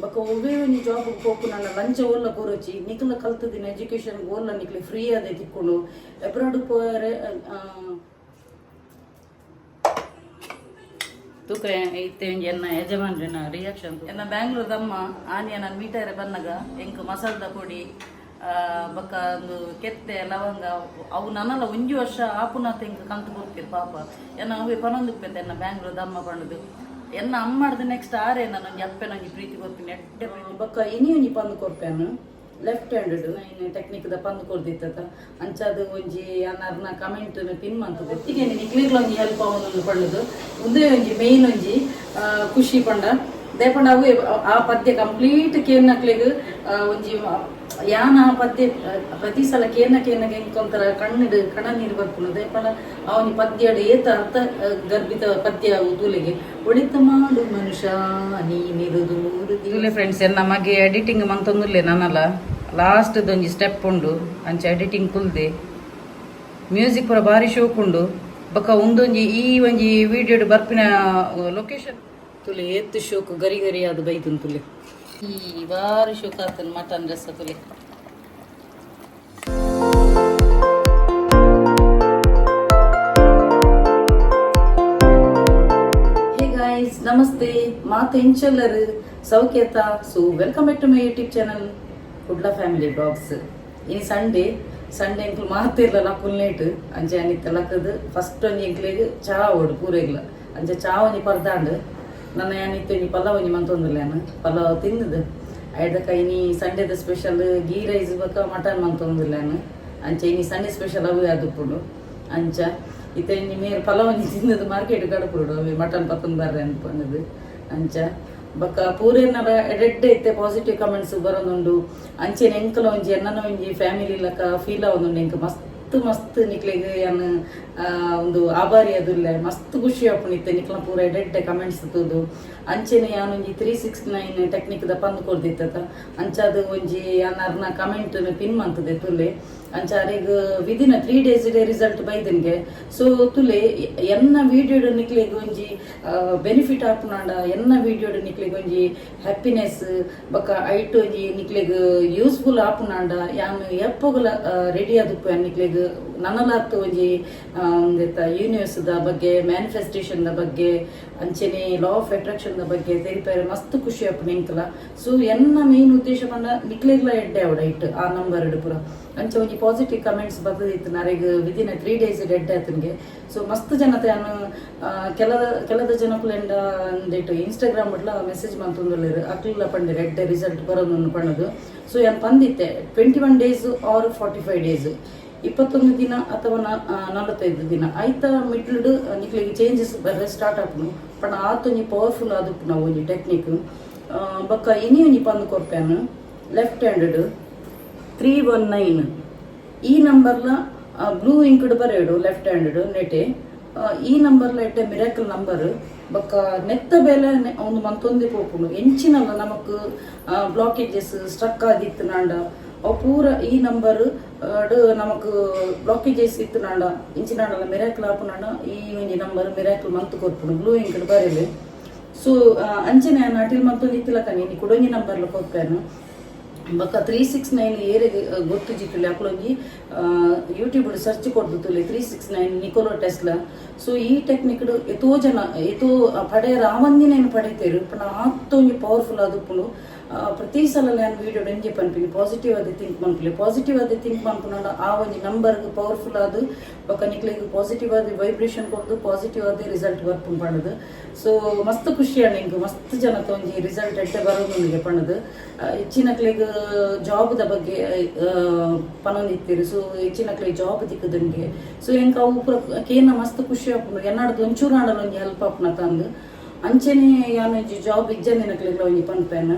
ಬೊಕ್ಕ ಒವ್ವೇ ಒಂಜಿ ಜಾಬ್ ಪೋಪು ನನ್ನ ಲಂಚ ಓಲ್ಲ ಕೊರಚಿ ನಿಕ್ಲ ಕಲ್ತದಿನ ಎಜುಕೇಶನ್ ಓಲ್ಲ ನಿಕ್ಲೆ ಫ್ರೀ ಅದೇ ತಿಕ್ಕೊಂಡು ಎಬ್ರಾಡ್ ಪೋರೆ ತೂಕ ಇತ್ತೆ ಎನ್ನ ಯಜಮಾನ್ರಿನ ರಿಯಾಕ್ಷನ್ ಎನ್ನ ಬ್ಯಾಂಗ್ಳೂರ್ದಮ್ಮ ಆನಿಯ ನಾನು ಮೀಟರೆ ಬನ್ನಗ ಎಂಕ್ ಮಸಾಲದ ಪೊಡಿ ಬೊಕ್ಕ ಒಂದು ಕೆತ್ತೆ ಲವಂಗ ಅವು ನನ್ನಲ್ಲ ಒಂಜಿ ವರ್ಷ ಆಪುನ ತೆಂಕ್ ಕಂತು ಕೊಡ್ತೀರಿ ಪಾಪ ಎನ್ನ ಅವೇ ಪನೊಂದುಪ್ಪೆತ್ತೆ ಎನ್ನ ಬ್ಯಾಂಗ್ಳೂರ್ದಮ್ಮ ಪಂಡದು ಎನ್ನ ಅಮ್ಮಡ್ದು ನೆಕ್ಸ್ಟ್ ಆರೆ ನನಗೆ ಅಪ್ಪೆ ನಂಗೆ ಪ್ರೀತಿ ಕೊಡ್ತೀನಿ ಎಡ್ಡೆ ಪ್ರೀತಿ ಬೊಕ್ಕ ಇನಿ ಒಂಜಿ ಪಂದು ಕೊರ್ಪೆನು ಲೆಫ್ಟ್ ಹ್ಯಾಂಡೆಡ್ ಇನ್ನು ಟೆಕ್ನಿಕ್ದ ಪಂದು ಕೊರ್ದಿತ್ತ ಅಂಚಾದ ಒಂಜಿ ಅನ್ನಾರ್ನ ಕಮೆಂಟ್ ಪಿನ್ ಮಂತು ಗೊತ್ತಿಗೆ ನಿಕ್ಲಿಗ್ಲ ಒಂಜಿ ಹೆಲ್ಪ್ ಅವನೊಂದು ಪಳ್ಳದು ಉಂದೇ ಒಂಜಿ ಮೇಯ್ನ್ ಒಂಜಿ ಖುಷಿ ಪಂಡ ದೇಪಂಡ ಅವು ಆ ಪದ್ಯ ಕಂಪ್ಲೀಟ್ ಕೇನ್ನಕ್ಲಿಗ್ ಒಂಜಿ ಯಾನ ಆ ಪದ್ಯ ಪ್ರತಿ ಸಲ ಕೇನಗೆ ಎಂಕೊಂತರ ಕಣ್ಣಿಡು ಕಣ ನೀರು ಬರ್ಪುನು ದೇಪಂಡ ಅವನಿ ಪದ್ಯಡ್ ಏತ ಅರ್ಥ ಗರ್ಭಿತ ಪದ್ಯ ತೂಲಿಗೆ ಒಳಿತ ಮಾಡು ಮನುಷ್ಯ ನೀನಿರುದು ಫ್ರೆಂಡ್ಸ್ ನಮಗೆ ಎಡಿಟಿಂಗ್ ಮಂತೊಂದುಲ್ಲೆ ನನ್ನಲ್ಲ ಲಾಸ್ಟ್ ಒಂಜಿ ಸ್ಟೆಪ್ ಉಂಡು ಅಂಚ ಎಡಿಟಿಂಗ್ ಕುಲ್ದೆ ಮ್ಯೂಸಿಕ್ ಪೂರ ಬಾರಿ ಶೋಕ್ ಉಂಡು ಬೊಕ್ಕ ಒಂದೊಂಜಿ ಈ ಒಂಜಿ ವಿಡಿಯೋಡ್ ಬರ್ಪಿನ ಲೊಕೇಶನ್ ತುಲೆ ಎತ್ತು ಶೋಕ್ ಗರಿ ಗರಿ ಅದು ಬೈತನ್ ತುಲೆ ಈ ಬಾರಿ ಶೋಕ್ ಆಗ್ತಾನೆ ಮಟನ್ ಡ್ರೆಸ್ ತುಲೆ ಹೇ ಗಾಯ್ಸ್ ನಮಸ್ತೆ ಮಾತು ಎಂಚಲ್ಲರ್ ಸೌಖ್ಯತ so welcome back to my YouTube channel Kudla family blogs ಇನ್ನು ಸಂಡೇ ಎಂಕ್ಲು ಮಾತಿರ್ಲ ಕುಲ್ನೇಟ್ ಅಂಚೆ ಅನಿತ್ತ ಲಕ್ಕದು ಫಸ್ಟ್ ಒಂಜಿ ಎಂಕ್ಲೆಗ್ ಚಾ ಓಡು ಪೂರೆಗ್ಲ ಅಂಚೆ ಚಾ ಒಂಜಿ ಪರ್ದಾಂಡ್ ನನ್ನ ಏನಿತ್ತು ನೀ ಪಲಾವ್ ಒಂಜಿ ಮಂತೊಂದುಲ್ಲೇನು ಪಲಾವ್ ತಿಂದದು ಐದಕ್ಕ ಇನಿ ಸಂಡೇದ ಸ್ಪೆಷಲ್ ಗೀ ರೈಸ್ ಬಕ್ಕ ಮಟನ್ ಮಂತೊಂದುಲ್ಲೇನು ಅಂಚೆ ಇನಿ ಸಂಡೇ ಸ್ಪೆಷಲ್ ಅವೇ ಅದುಪ್ಪುಡು ಅಂಚ ಇತ್ತೆ ಇನಿ ಮೇರೆ ಪಲಾವ್ ಒಂಜಿ ತಿಂದದು ಮಾರ್ಕೆಟ್ ಗಡಪುಡು ಅವೇ ಮಟನ್ ಪತ್ತೊಂದು ಬರ್ರೆ ಅನ್ಪನ್ನದು ಅಂಚ ಬೊಕ್ಕ ಪೂರೇನ ಎಡೆಡ್ಡೆ ಇತ್ತೆ ಪಾಸಿಟಿವ್ ಕಮೆಂಟ್ಸ್ ಬರೋದುಂಡು ಅಂಚೆನ ಎಂಕಲ ಒಂಜಿ ಎನ್ನನ ಒಂಜಿ ಫ್ಯಾಮಿಲಿ ಲಕ ಫೀಲ್ ಆವೊಂದುಂಡು ಎಂಕ್ ಮಸ್ತ್ ನಿಕ್ಲೆಗ್ ಏನು ಒಂದು ಆಭಾರಿ ಅದುಲ್ಲ ಮಸ್ತ್ ಖುಷಿ ಆಪುನಿತ್ತೆ ನಿಕ್ಲ ಪೂರ ಎಡೆಡ್ಡೆ ಕಮೆಂಟ್ಸ್ ತೂದು ಅಂಚೆನೆ ಯಾನೊಂಜಿ 369 ಟೆಕ್ನಿಕ್ದ ಪಂದು ಕೊರ್ದಿತ್ತ ಅಂಚಾದ ಒಂಜಿ ಅನ್ನಾರ್ನ ಕಮೆಂಟ್ ಪಿನ್ ಮಂತದೆ ತುಲೆ ಅಂಚಾರಿಗ ವಿದಿನ್ 3 days ರಿಸಲ್ಟ್ ಬೈದನ್ಗೆ ಸೊ ತುಲೆ ಎನ್ನ ವಿಡಿಯೋಡ್ ನಿಕ್ಲೆಗ್ ಒಂಜಿ ಬೆನಿಫಿಟ್ ಆಪುನಾಂಡ ಎನ್ನ ವಿಡಿಯೋಡ್ ನಿಕ್ಲೆಗ್ ಒಂಜಿ ಹ್ಯಾಪಿನೆಸ್ ಬೊಕ್ಕ ಐಟ್ ಒಂಜಿ ನಿಕ್ಲೆಗ್ ಯೂಸ್ಫುಲ್ ಆಪುನಾಂಡ ಯಾನು ಎಪ್ಪೊಗಲ ರೆಡಿ ಆದುಪ್ಪು ನಿಕ್ಲೆಗ್ ನನ್ನಲಾತ್ ಒಂಜಿ ಯೂನಿವರ್ಸ್ದ ಬಗ್ಗೆ ಮ್ಯಾನಿಫೆಸ್ಟೇಷನ್ದ ಬಗ್ಗೆ ಅಂಚೆನೆ ಲಾ ಆಫ್ ಅಟ್ರಾಕ್ಷನ್ ಬಗ್ಗೆ ತೆರಿಪೇರೆ ಮಸ್ತ್ ಖುಷಿ ಆಪು ನಿಂಕಲ ಸೊ ಎನ್ನ ಮೇನ್ ಉದ್ದೇಶ ಪಂಡ ನಿಕ್ಲೆಗ್ಲ ಎಡ್ಡೆ ಅವಡ ಇಟ್ಟು ಆ ನಂಬರ್ ಪೂರ ಅಂಚೆ ಒಂಜಿ ಪಾಸಿಟಿವ್ ಕಮೆಂಟ್ಸ್ ಬರ್ತದಿತ್ತು ನರೆಗ್ ವಿದಿನ್ 3 days ಎಡ್ಡೆ ಆತನ್ಗೆ ಸೊ ಮಸ್ತ್ ಜನತೆ ನಾನು ಕೆಲದ ಜನಕ್ಕುಲೆಂಡ ಅಂದಿಟ್ಟು ಇನ್ಸ್ಟಾಗ್ರಾಮ್ ಬಿಡ್ಲ ಮೆಸೇಜ್ ಮಂತೊಂದುಲ್ಲೆರ್ ಅಕ್ಲಿಲ್ಲ ಪಂಡೆ ಎಡ್ಡೆ ರಿಸಲ್ಟ್ ಬರೋದು ಪಣ್ಣದು ಸೊ ಏನು ಪಂದಿತ್ತೆ 21 days ಆರ್ 45 days 21 ದಿನ ಅಥವಾ 45 ದಿನ ಐತ ಮಿಡ್ಲ್ಡ್ ನಿಕ್ಲಿಗೆ ಚೇಂಜಸ್ ಬರ್ರೆ ಸ್ಟಾರ್ಟ್ ಆಪುನು ಪಂಡ ಆತೊಂಜಿ ಪವರ್ಫುಲ್ ಆದುಪ್ಪು ನಾವು ಒಂಜಿ ಟೆಕ್ನಿಕ್ ಬೊಕ್ಕ ಇನಿ ಒಂಜಿ ಪಂದು ಕೊರ್ಪೆನು ಲೆಫ್ಟ್ ಹ್ಯಾಂಡೆಡ್ 319 ಈ ನಂಬರ್ಲ ಬ್ಲೂ ಇಂಕ್ಡ್ ಬರೆಯೋಡು ಲೆಫ್ಟ್ ಹ್ಯಾಂಡೆಡ್ ನೆಟೆ ಈ ನಂಬರ್ಲ ಎಡ್ಡೆ ಮಿರಾಕಲ್ ನಂಬರ್ ಬೊಕ್ಕ ನೆತ್ತ ಬೇಲೆ ಒಂದು ಮಂತೊಂದೆ ಪೋಪುಂಡು ಎಂಚಿನಲ್ಲ ನಮಕ್ ಬ್ಲಾಕೇಜಸ್ ಸ್ಟ್ರಕ್ ಆದಿತ್ತು ನಾಂಡ ಅವು ಪೂರ ಈ ನಂಬರ್ ನಮಕ್ ಬ್ಲಾಕೇಜಸ್ ಇತ್ತು ನಾಂಡ ಇಂಚಿನಾಂಡಲ್ಲ ಮಿರಾಕಲ್ ಆಪುನಾಂಡ ಈ ಒಂಜಿ ನಂಬರ್ ಮಿರಾಕಲ್ ಮಂತ್ ಕೊರ್ಪುಂಡು ಬ್ಲೂ ಇಂಕ್ಡ್ ಬರೆಯಲು ಸೊ ಅಂಚನೆ ನಾಟಿಲ್ ಮಂತೊಂದು ಇತ್ತಿಲಕನಿ ನೀ ಕುಡೊಂಜಿ ನಂಬರ್ಲ ಕೊರ್ಪೇನು ಬೊಕ್ಕ 369 ಏರೆಗೆ ಗೊತ್ತು ಜಿತ್ತುಲೆ ಅಕ್ಲೊಂಜಿ ಯೂಟ್ಯೂಬ್ ಸರ್ಚ್ ಕೊಡ್ದು ತುಲೆ 369 ನಿಕೋಲಾ ಟೆಸ್ಲಾ ಸೊ ಈ ಟೆಕ್ನಿಕ್ ಎತೋ ಜನ ಎತೋ ಪಡೆಯರ ಆವಂದಿನೇನು ಪಡೆತೇರು ಪಣ ಆತ್ತೊಂಜಿ ಪವರ್ಫುಲ್ ಆದುಪ್ಪುಂಡು ಪ್ರತಿ ಸಲ ನಾನು ವಿಡಿಯೋ ಎಂಜೆ ಪನ್ಪಿನಿ ಪಾಸಿಟಿವ್ ಆದ ಥಿಂಕ್ ಮನ್ಪುಲೆ ಪಾಸಿಟಿವ್ ಆದ ಥಿಂಕ್ ಮನ್ಪುನಾಂಡ ಆ ಒಂಜಿ ನಂಬರ್ಗೆ ಪವರ್ಫುಲ್ ಆದು ಬೊಕ್ಕ ನಿಕ್ಲೆಗ್ ಪಾಸಿಟಿವ್ ಆದ ವೈಬ್ರೇಷನ್ ಕೊಡ್ದು ಪಾಸಿಟಿವ್ ಆದ ರಿಸಲ್ಟ್ ಬರ್ಪುಂಡು ಪಣ್ಣದು ಸೊ ಮಸ್ತ್ ಖುಷಿ ಆಂಡ್ ಎಂಕ್ ಮಸ್ತ್ ಜನತ ಒಂಜಿ ರಿಸಲ್ಟ್ ಎಡ್ಡೆ ಬರೋದು ಪಣ್ಣದು ಹೆಚ್ಚಿನಕ್ಲೆಗ್ ಜಾಬ್ದ ಬಗ್ಗೆ ಪನೊಂದಿತ್ತೀರಿ ಸೊ ಹೆಚ್ಚಿನಕ್ಲೆಗ್ ಜಾಬ್ ದಿಕ್ಕದಂಗೆ ಸೊ ಎಂಕ್ ಅವು ಪೂರ ಕೇನ ಮಸ್ತ್ ಖುಷಿ ಆಪುಂಡು ಎನ್ನಾಡ್ದು ಒಂಚೂರು ಆಂಡಲ ಒಂಜಿ ಹೆಲ್ಪ್ ಆಪುನ ತಂದು ಅಂಚೆನೆ ಯಾನೊಂಜಿ ಜಾಬ್ ಇಜ್ಜಂದಿನಕ್ಲೆಗ್ಲ ಒಂಜಿ ಪನ್ಪೇನು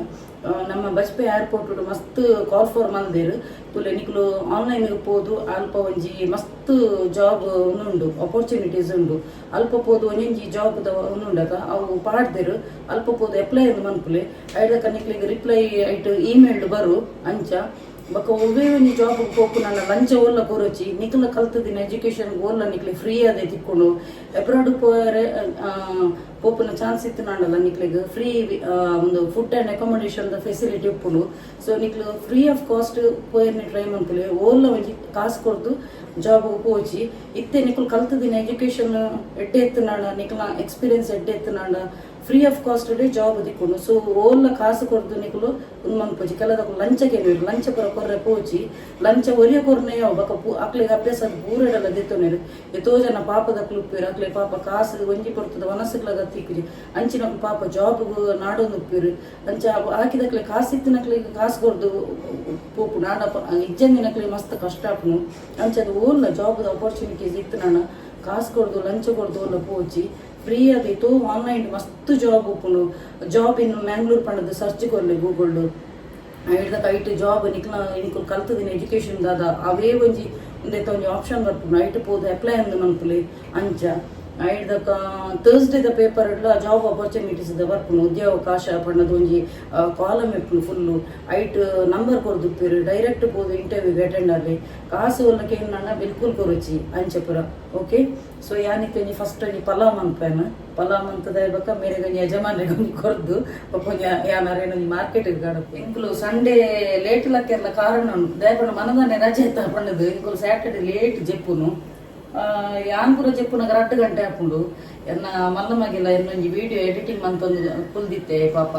ನಮ್ಮ ಬಜ್ಪೆ ಏರ್ಪೋರ್ಟ್ ಮಸ್ತ್ ಕಾಲ್ ಫಾರ್ ಮಂದೇರು ತುಲೆ ನಿಕ್ಲು ಆನ್ಲೈನ್ ಪೋದು ಅಲ್ಪ ಒಂಜಿ ಮಸ್ತ್ ಜಾಬ್ ಉಂಡು ಅಪರ್ಚುನಿಟೀಸ್ ಉಂಡು ಅಲ್ಪ ಪೋದು ಒಂಜಿ ಜಾಬ್ದ ಉಂಡಕ ಅವು ಪಾಡ್ದೇರು ಅಲ್ಪ ಪೋದು ಅಪ್ಲೈ ಎಂದು ಮನ್ಪುಲೆ ಐಡಕ ನಿಕ್ಲಿಗೆ ರಿಪ್ಲೈ ಐಟ್ ಇಮೇಲ್ ಬರು ಅಂಚ ಬೊಕ್ಕ ಒವೇ ಒಂಜಿ ಜಾಬ್ ಪೋಪು ನನ್ನ ಲಂಚ ಓಲ್ಲ ಕೊರೊಚ್ಚಿ ನಿಕ್ಲ ಕಲ್ತದಿನ ಎಜುಕೇಶನ್ ಓಲ್ಲ ನಿಕ್ಲೆ ಫ್ರೀ ಅದೇ ತಿಕ್ಕೊಂಡು ಅಬ್ರಾಡ್ ಪೋರೆ ಪೋಪುನ ಚಾನ್ಸ್ ಇತ್ತು ನಾಡಲ್ಲ ನಿಕ್ಲೆಗ್ ಫ್ರೀ ಒಂದು ಫುಡ್ ಆ್ಯಂಡ್ ಅಕಾಮಡೇಷನ್ ಫೆಸಿಲಿಟಿ ಉಪ್ಪುಂಡು. ಸೊ ನಿಕ್ಲು ಫ್ರೀ ಆಫ್ ಕಾಸ್ಟ್ ಪೋಯರ್ನಿ ಟ್ರೈ ಮಾಡ್ತಲೆ ಓಲ್ಲ ಒಂಜಿ ಕಾಸು ಕೊಡ್ದು ಜಾಬ್ ಪೋಚಿ ಇತ್ತೆ ನಿಕ್ಲು ಕಲ್ತದಿನ ಎಜುಕೇಶನ್ ಎಡ್ಡೆ ಎತ್ತನಾಡ ನಿಕ್ಲ ಎಕ್ಸ್ಪೀರಿಯನ್ಸ್ ಎಡ್ಡೆ ಎತ್ತನಾಡ ಫ್ರೀ ಆಫ್ ಕಾಸ್ಟ್ ಜಾಬ್ ದಿಕ್ಕೊಂಡು. ಸೊ ಓಲ್ಲ ಕಾಸು ಕೊಡ್ದು ನಿಕ್ಲು ಮನ್ಪೋಚಿ ಕೆಲದ ಲಂಚಕ್ಕೆ ಲಂಚ ಕೊರ್ರೆ ಪೋಚಿ ಲಂಚ ಒರಿಯ ಕೊರ್ನೆ ಬಕ ಅಕ್ಲಿಗೆ ಅಭ್ಯಾಸ ಪೂರಡಲ್ಲ ದಿತ್ತೋನೇರು ಎಷ್ಟೋ ಜನ ಪಾಪದಕ್ಲು ಉಪ್ಪೇರು ಅಕ್ಲೆ ಪಾಪ ಕಾಸು ಒಂಜಿ ಕೊಡ್ತದ ಮನಸ್ಸುಗ್ಲಾಗ ತಿಕ್ಕಿರಿ ಅಂಚಿನ ಪಾಪ ಜಾಬ್ ನಾಡೊಂದು ಉಪ್ಪೇರು ಅಂಚ ಹಾಕಿದಕ್ಲೆ ಕಾಸು ಇತ್ತಿನಕ್ಲಿಗೆ ಕಾಸು ಕೊಡ್ದು ಪೋಪು ನಾಡ ಇಜ್ಜಂದಿನಕ್ಲೆ ಮಸ್ತ್ ಕಷ್ಟ ಆಪುನು ಅಂಚದ ಓಲ್ಲ ಜಾಬ್ದ ಅಪರ್ಚುನಿಟೀಸ್ ಇತ್ತು ನಾನು ಕಾಸು ಕೊಡ್ದು ಲಂಚ ಕೊಡ್ದು ಓಲ್ಲ ಪೋಚಿ ಫ್ರೀ ಆದಿತ್ತು ಆನ್ಲೈನ್ ಮಸ್ತ್ ಜಾಬ್ ಉಪ್ಪುಂಡು. ಜಾಬ್ ಇನ್ನು ಮ್ಯಾಂಗ್ಳೂರ್ ಪಂಡದು ಸರ್ಚ್ ಕೊರ್ಲೆ ಗೂಗಲ್ಡು ಹಿಡ್ದಕ್ಕ ಐಟ್ ಜಾಬ್ ನಿಕ್ಲು ಕಲ್ತದಿನ ಎಜುಕೇಶನ್ ದಾದ ಅವೇ ಒಂಜಿ ಒಂದೈತ ಒಂಜಿ ಆಪ್ಷನ್ ಬರ್ಪುಂಡು ಐಟ್ ಪೋದು ಅಪ್ಲೈ ಅಂದು ಮನ್ಪುಲಿ ಅಂಚ ಹಿಡ್ದಕ್ಕ ಥರ್ಸ್ಡೇದ ಪೇಪರ್ ಜಾಬ್ ಅಪರ್ಚುನಿಟೀಸ್ ಬರ್ಪುಂಡು ಉದ್ಯೋಗಾವಕಾಶ ಪಂಡದು ಒಂಜಿ ಕಾಲಮ್ ಇಪ್ಪುಂಡು ಫುಲ್ಲು ಐಟ್ ನಂಬರ್ ಕೊರ್ದುಪ್ಪೇರು ಡೈರೆಕ್ಟ್ ಪೋದು ಇಂಟರ್ವ್ಯೂಗೆ ಅಟೆಂಡ್ ಆಗಿ ಕಾಸು ಒಲ್ಲಕ್ಕೆ ನನ್ನ ಬಿಲ್ಕುಲ್ ಕೊರಚಿ ಅಂಚೆ ಪುರ ಓಕೆ. ಸೊ ಯಾನಿಕ್ಕೆ ಒಂಜಿ ಫಸ್ಟ್ ಒಂಜಿ ಪಲಾವ್ ಮನ್ಪೇನ ಪಲಾವ್ ಮಂತದ ಇರ್ಬೇಕ ಮೇರೆ ಒಂಜಿ ಯಜಮಾನ್ರಿಗೆ ಒಂಜಿ ಕೊರ್ದು ಒಂಜಿ ಯಾನಾರೇನೊಂಜಿ ಮಾರ್ಕೆಟಿಗೆ ಗಾಡಪ್ಪು ಇಂಕ್ಲು ಸಂಡೇ ಲೇಟ್ ಲಕ್ಕೆರ್ಲ ಕಾರಣ ದಯಪಂಡ ಮನದಾನೆ ರಜೆ ಎತ್ತ ಪಂಡದು ಇಂಕ್ಲು ಸ್ಯಾಟರ್ಡೆ ಲೇಟ್ ಜೆಪ್ಪುನು ಯಾನ್ ಪೂರ ಜೆಪ್ಪುನಾಗ 2 ಗಂಟೆ ಹಾಕೊಂಡು ಎನ್ನ ಮಲ್ಲಮಗಿಲ್ಲ ಇನ್ನೊಂಜಿ ವಿಡಿಯೋ ಎಡಿಟಿಂಗ್ ಮಂತೊಂದು ಕುಲ್ದಿತ್ತೆ ಪಾಪ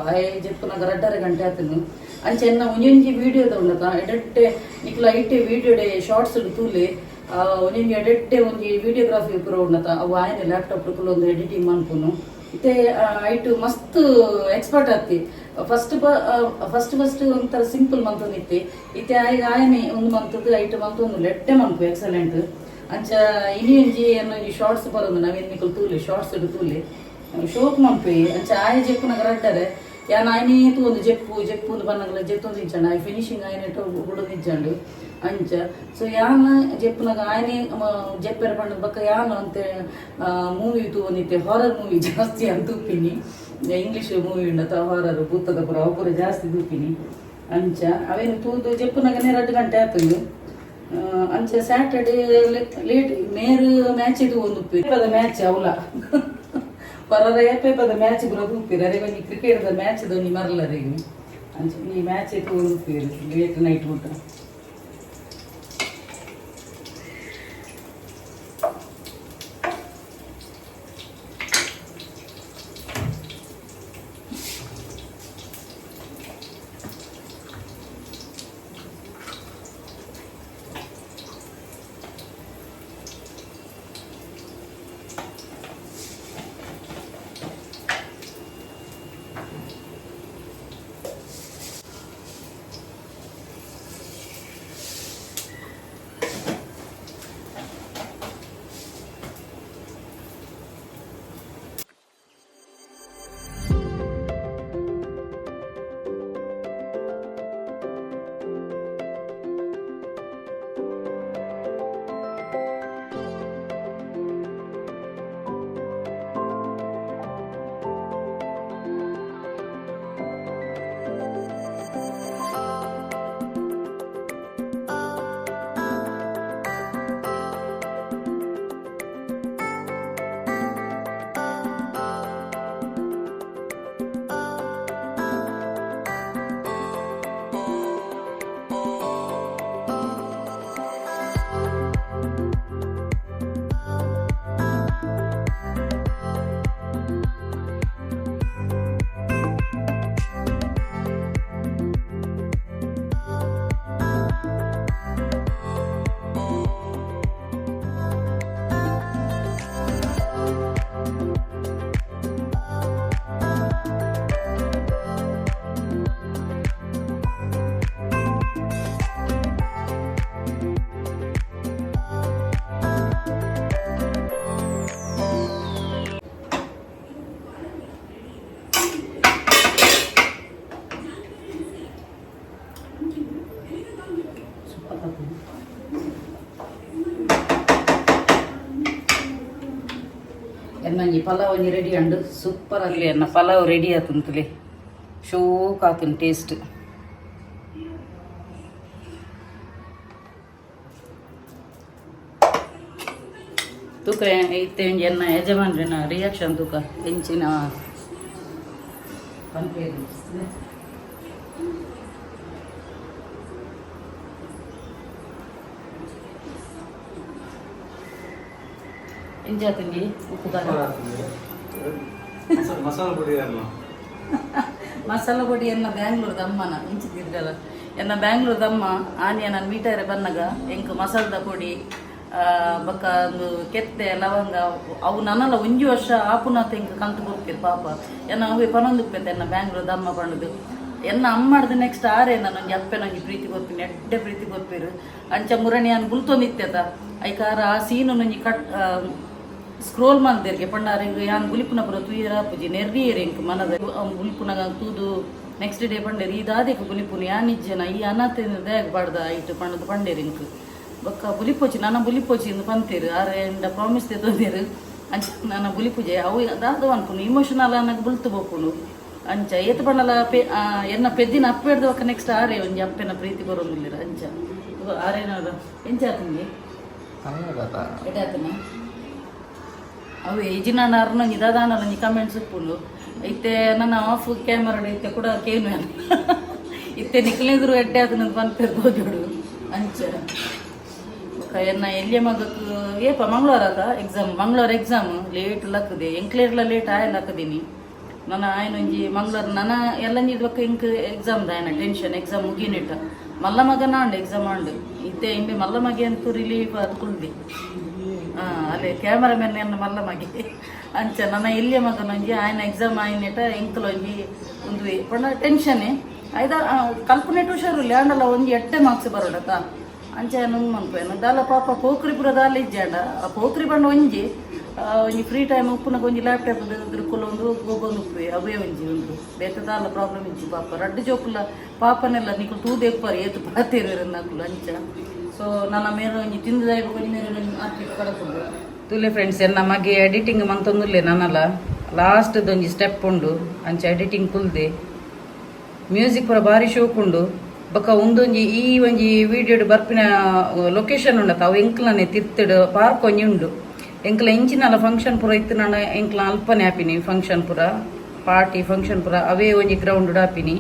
ಜೆಪ್ಪುನಾಗ 2.5 ಗಂಟೆ ಆತನು ಅಂಚೆ ಎನ್ನ ಒಂಜೊಂಜಿ ವಿಡಿಯೋದ ಉಂಡತ ಎಡೆಟ್ಟೆ ನಿಕ್ಲ ಐಟೆ ವಿಡಿಯೋಡೆ ಶಾರ್ಟ್ಸ್ ತೂಲೆ ಒಂಜೊಂಜಿ ಎಡೆಟ್ಟೆ ಒಂಜಿ ವಿಡಿಯೋಗ್ರಾಫಿ ಪೂರ ಉಂಡತ ಅವು ಆಯ್ನೆ ಲ್ಯಾಪ್ಟಾಪ್ ಒಂದು ಎಡಿಟಿಂಗ್ ಮನ್ಪುನು ಇತ್ತೆ ಐಟು ಮಸ್ತ್ ಎಕ್ಸ್ಪರ್ಟ್ ಆತಿ ಫಸ್ಟ್ ಒಂಥರ ಸಿಂಪಲ್ ಮಂತೊಂದಿತ್ತೆ ಇತ್ತೆ ಆಯ್ನೆ ಒಂದು ಮಂತದ್ದು ಐಟು ಮಂತೊಂದು ಲೆಟ್ಟೆ ಮನ್ಪು ಎಕ್ಸಲೆಂಟ್ ಅಂಚ ಇನಿ ಒಂಜಿ ಏನೊಂಜಿ ಶಾರ್ಟ್ಸ್ ಬರೋದು ನಾವೇನು ನಿಕಲ್ ತೂಲೆ ಶಾರ್ಟ್ಸ್ ತೂಲೆ ಶೋಕ್ ಮನ್ಪಿ ಅಂಚ ಆಯ್ ಜೆಪ್ಪುನಾಗ ರಡ್ಡರೆ ಯಾನ್ ಆಯ್ನೇ ಒಂದು ಜೆಪ್ಪು ಬನ್ನಗಲ ಜೆತ್ತೊಂದು ಇಜ್ಜಂಡು ಆಯ್ ಫಿನಿಶಿಂಗ್ ಆಯ್ನೆ ಬಿಡೋದು ಇಜ್ಜಂಡು ಅಂಚ. ಸೊ ಯಾನ ಜೆಪ್ಪುನಾಗ ಆಯ್ನೆ ಜೆಪ್ಪೆರ ಪಂಡದ ಬಕ್ಕ ಯಾನು ಅಂತೆ ಮೂವಿ ತೂನಿತ್ತೆ ಹಾರರ್ ಮೂವಿ ಜಾಸ್ತಿ ಅಂತ ತೂಪಿನಿ ಇಂಗ್ಲೀಷ್ ಮೂವಿ ಉಂಡತ ಹಾರರ್ ಭೂತದ ಪುರ ಅವು ಪೂರ ಜಾಸ್ತಿ ತೂಪಿನಿ ಅಂಚ ಅವೇನು ತೂದು ಜೆಪ್ಪುನಾಗನೇ 2 ಗಂಟೆ ಆತಂದು ಅಂಚ ಸ್ಯಾಟರ್ಡೇ ಲೇಟ್ ಮೇರು ಮ್ಯಾಚ್ ಇದು ಒಂದು ಪೇಪದ ಮ್ಯಾಚ್ ಅವಲ ಪರದ ಪೇಪದ ಮ್ಯಾಚ್ ಬರೋದು ಉಪ್ಪಿರ ಅರೆ ಒಂಜಿ ಕ್ರಿಕೆಟ್ದ ಮ್ಯಾಚ್ ಒಂಜಿ ಮರಲರಿಗೆ ಅಂಚ ಈ ಮ್ಯಾಚ್ ಇದು ಒಂದು ಉಪ್ಪಿರು ಲೇಟ್ ನೈಟ್ ಊಟ. ಎನ್ನಂಜಿ ಪಲಾವ್ ಒಂಜಿ ರೆಡಿ ಅಂಡು ಸೂಪರ್ ಆಗಲಿ ಎನ್ನ ಪಲಾವ್ ರೆಡಿ ಆತುಂತುಲೆ ಶೋಕ್ ಆತುನ್ ಟೇಸ್ಟ್ ತೂಕ ಇತ್ತೆ ಎನ್ನ ಯಜಮಾನ್ರಿನ ರಿಯಾಕ್ಷನ್ ತೂಕ ಹೆಂಚಿನ ಎಂಜಾತಂಗಿ ಉಪ್ಪು ಖಾರ ಮಸಾಲ ಪೊಡಿ ಎನ್ನ ಬ್ಯಾಂಗ್ಳೂರ್ದ ಅಮ್ಮನ ಇಂಚಿದ್ರಲ್ಲ ಎನ್ನ ಬ್ಯಾಂಗ್ಳೂರ್ದ ಅಮ್ಮ ಆನಿಯ ನಾನು ಮೀಟರ್ ಬನ್ನಗ ಎಂಕ್ ಮಸಾಲದ ಪೊಡಿ ಬಕ್ಕ ಒಂದು ಕೆತ್ತೆ ಲವಂಗ ಅವು ನನ್ನಲ್ಲ ಒಂಜಿ ವರ್ಷ ಆಪುನ ತೆಂಕ ಕಂತು ಕೊಡ್ತೀರಿ ಪಾಪ ಎನ್ನ ಅವೇ ಪನೊಂದುಪ್ಪೈತೆ ಎನ್ನ ಬ್ಯಾಂಗ್ಳೂರ್ದ ಅಮ್ಮ ಪಣ್ಣದು ಎನ್ನ ಅಮ್ಮ ಮಾಡಿದ ನೆಕ್ಸ್ಟ್ ಆರೆ ನನಗೆ ಅಪ್ಪೆ ನಂಗೆ ಪ್ರೀತಿ ಕೊಡ್ತೀನಿ ಎಡ್ಡೆ ಪ್ರೀತಿ ಕೊಡ್ತೀರು ಅಂಚ ಮುರಣಿ ನಾನು ಗುಲ್ತೊಂದಿತ್ತೇತ ಐಕಾರ ಆ ಸೀನು ನಂಗೆ ಸ್ಕ್ರೋಲ್ ಮಾಡ್ದೇರ್ಗೆ ಪಂಡಾರೆಂಗ್ ಯಾನ್ ಗುಲಿಪುನ ಪುರ ತೂಯರ ಪೂಜಿ ನೆರ್ರಿಯರ್ ಎಂಕ್ ಮನದ ಗುಲಿಪುನಗ ತೂದು ನೆಕ್ಸ್ಟ್ ಡೇ ಪಂಡೇರಿ ಇದಾದೇಕ ಗುಲಿಪುನ ಯಾನ್ ಇಜ್ಜನ ಈ ಅನಾಥೇನ ದೇಗ ಬಾಡ್ದ ಐಟು ಪಣ್ಣದು ಪಂಡೇರಿ ಎಂಕ್ ಬೊಕ್ಕ ಬುಲಿಪೋಚಿ ನನ್ನ ಬುಲಿಪೋಚಿ ಇಂದು ಪಂತೇರು ಆರೆ ಎಂಡ ಪ್ರಾಮಿಸ್ ತೊಂದೇರು ಅಂಚ ನನ್ನ ಬುಲಿಪೂಜೆ ಅವು ದಾದ ಅನ್ಪುನು ಇಮೋಷನಲ್ ಅನ್ನಕ್ಕೆ ಬುಲ್ತು ಬೋಪುನು ಅಂಚ ಏತು ಬಣ್ಣಲ ಎನ್ನ ಪೆದ್ದಿನ ಅಪ್ಪೆಡ್ದು ಒಕ್ಕ ನೆಕ್ಸ್ಟ್ ಆರೆ ಒಂಜಿ ಅಪ್ಪೆನ ಪ್ರೀತಿ ಬರೋದಿಲ್ಲ ಅಂಚ ಆರೇನವ್ರು ಎಂಚಾತಂಗಿ ಎಡಾತನ ಅವು ಈಜಿನ ಅರ್ನ ಇದಾದಾನಲ್ಲ ನೀ ಕಮೆಂಟ್ಸ್ ಉಪ್ಪುಂಡು ಇತ್ತೆ ನನ್ನ ಆಫ್ ಕ್ಯಾಮರಾ ಇತ್ತೆ ಕೂಡ ಕೇನು ಇತ್ತೆ ನಿಕ್ಲಿದ್ರು ಎಡ್ಡೆ ಅದನ್ನ ಬಂತಿರ್ಬೋದು ಜೋಡು ಅಂಚ ಎನ್ನ ಎಲ್ಲಿಯ ಮಗಕ್ಕೆ ಏಪ ಮಂಗಳವಾರ ಎಕ್ಸಾಮ್ ಮಂಗಳವಾರ ಎಕ್ಸಾಮ್ ಲೇಟ್ ಲಕ್ಕದೆ ಎಂಕ್ಲೇರ್ಲ ಲೇಟ್ ಆಯಲ್ಲಕ್ಕದೀನಿ ನನ್ನ ಆಯ್ನ ಒಂಜಿ ಮಂಗಳವಾರ ನನ್ನ ಎಲ್ಲ ನೀಡ್ಬೇಕು ಎಂಕ್ ಎಕ್ಸಾಮ್ ದಾಯನ ಟೆನ್ಷನ್ ಎಕ್ಸಾಮ್ ಮುಗಿನಿಟ್ಟ ಮಲ್ಲ ಮಗ ನಾಂಡು ಎಕ್ಸಾಮ್ ಆಂಡು ಇತ್ತೆ ಇಂಬೆ ಮಲ್ಲ ಮಗೆ ಅಂತೂ ರಿಲೀಫ್ ಅದು ಕುಳ್ದಿ ಅಲ್ಲೇ ಕ್ಯಾಮರಾಮನ್ ಎನ್ನ ಮಲ್ಲ ಮಗೆ ಅಂಚ ನನ್ನ ಎಲ್ಲಿಯ ಮಗನೊಂಜಿ ಆಯ್ನ ಎಕ್ಸಾಮ್ ಆಯ್ನಿಟ ಎಂಕ್ಲೊಂಜಿ ಒಂದು ಪಂಡ ಟೆನ್ಷನ್ನೇ ಐದ ಕಲ್ಪನೆ ಹುಷಾರು ಲ್ಯಾಂಡಲ್ಲ ಒಂಜಿ ಎಟ್ಟೆ ಮಾರ್ಕ್ಸ್ ಬರೋಡತ್ತ ಅಂಚ ನುಂಗ್ ಮನ್ಪೇನು ದಾಲ ಪಾಪ ಪೋಖ್ರಿ ಪುರ ದಾಲ ಇಜ್ಜಾಂಡ ಆ ಪೋಖ್ರಿ ಬಂಡ ಒಂಜಿ ಫ್ರೀ ಟೈಮ್ ಉಪ್ಪುನ ಒಂಜಿ ಲ್ಯಾಪ್ಟಾಪ್ ತಿರುಕೊಲೊಂದು ಹೋಗೋದು ಉಪ್ಪು ಅವೇ ಒಂಜಿ ಉಂಟು ಬೇಕದಾಲ ಪ್ರಾಬ್ಲಮ್ ಇಜ್ಜಿ ಪಾಪ ರಡ್ಡು ಜೋಕುಲ ಪಾಪನೆಲ್ಲ ನಿಕ್ಲು ತೂದೇಕ್ಪಾರಿ ಏತು ಪಾತೇರು ನಕ್ಲು ಅಂಚ ಸೊ ನನ್ನ ಮೇರೆ ಒಂಜಿ ತಿಂದು ಕೊಂಜಿ ಮೇರೆ ಹಾಕಿ ಕಡಕೊಂಡು ತುಲೆ ಫ್ರೆಂಡ್ಸ್ ಎನ್ನ ಮಗೆ ಎಡಿಟಿಂಗ್ ಮಂತೊಂದುಲ್ಲೆ ನನ್ನಲ್ಲ ಲಾಸ್ಟ್ದೊಂಜಿ ಸ್ಟೆಪ್ ಉಂಡು ಅಂಚ ಎಡಿಟಿಂಗ್ ಕುಲ್ದೆ ಮ್ಯೂಸಿಕ್ ಪೂರ ಭಾರಿ ಶೋಕ್ ಉಂಡು ಬೊಕ್ಕ ಒಂದೊಂಜಿ ಈ ಒಂಜಿ ವಿಡಿಯೋಡ್ ಬರ್ಪಿನ ಲೊಕೇಶನ್ ಉಂಡತ ಅವು ಎಂಕ್ಲನೆ ತಿತ್ತಡು ಪಾರ್ಕ್ ಒಂಜಿ ಉಂಡು ಎಂಕ್ಲ ಇಂಚಿನಲ್ಲ ಫಂಕ್ಷನ್ ಪೂರ ಇತ್ತು ನಾನು ಎಂಕ್ಲ ಅಲ್ಪನೆ ಆಪಿನಿ ಫಂಕ್ಷನ್ ಪೂರ ಪಾರ್ಟಿ ಫಂಕ್ಷನ್ ಪೂರ ಅವೇ ಒಂಜಿ ಗ್ರೌಂಡ್ ಆಪಿನಿ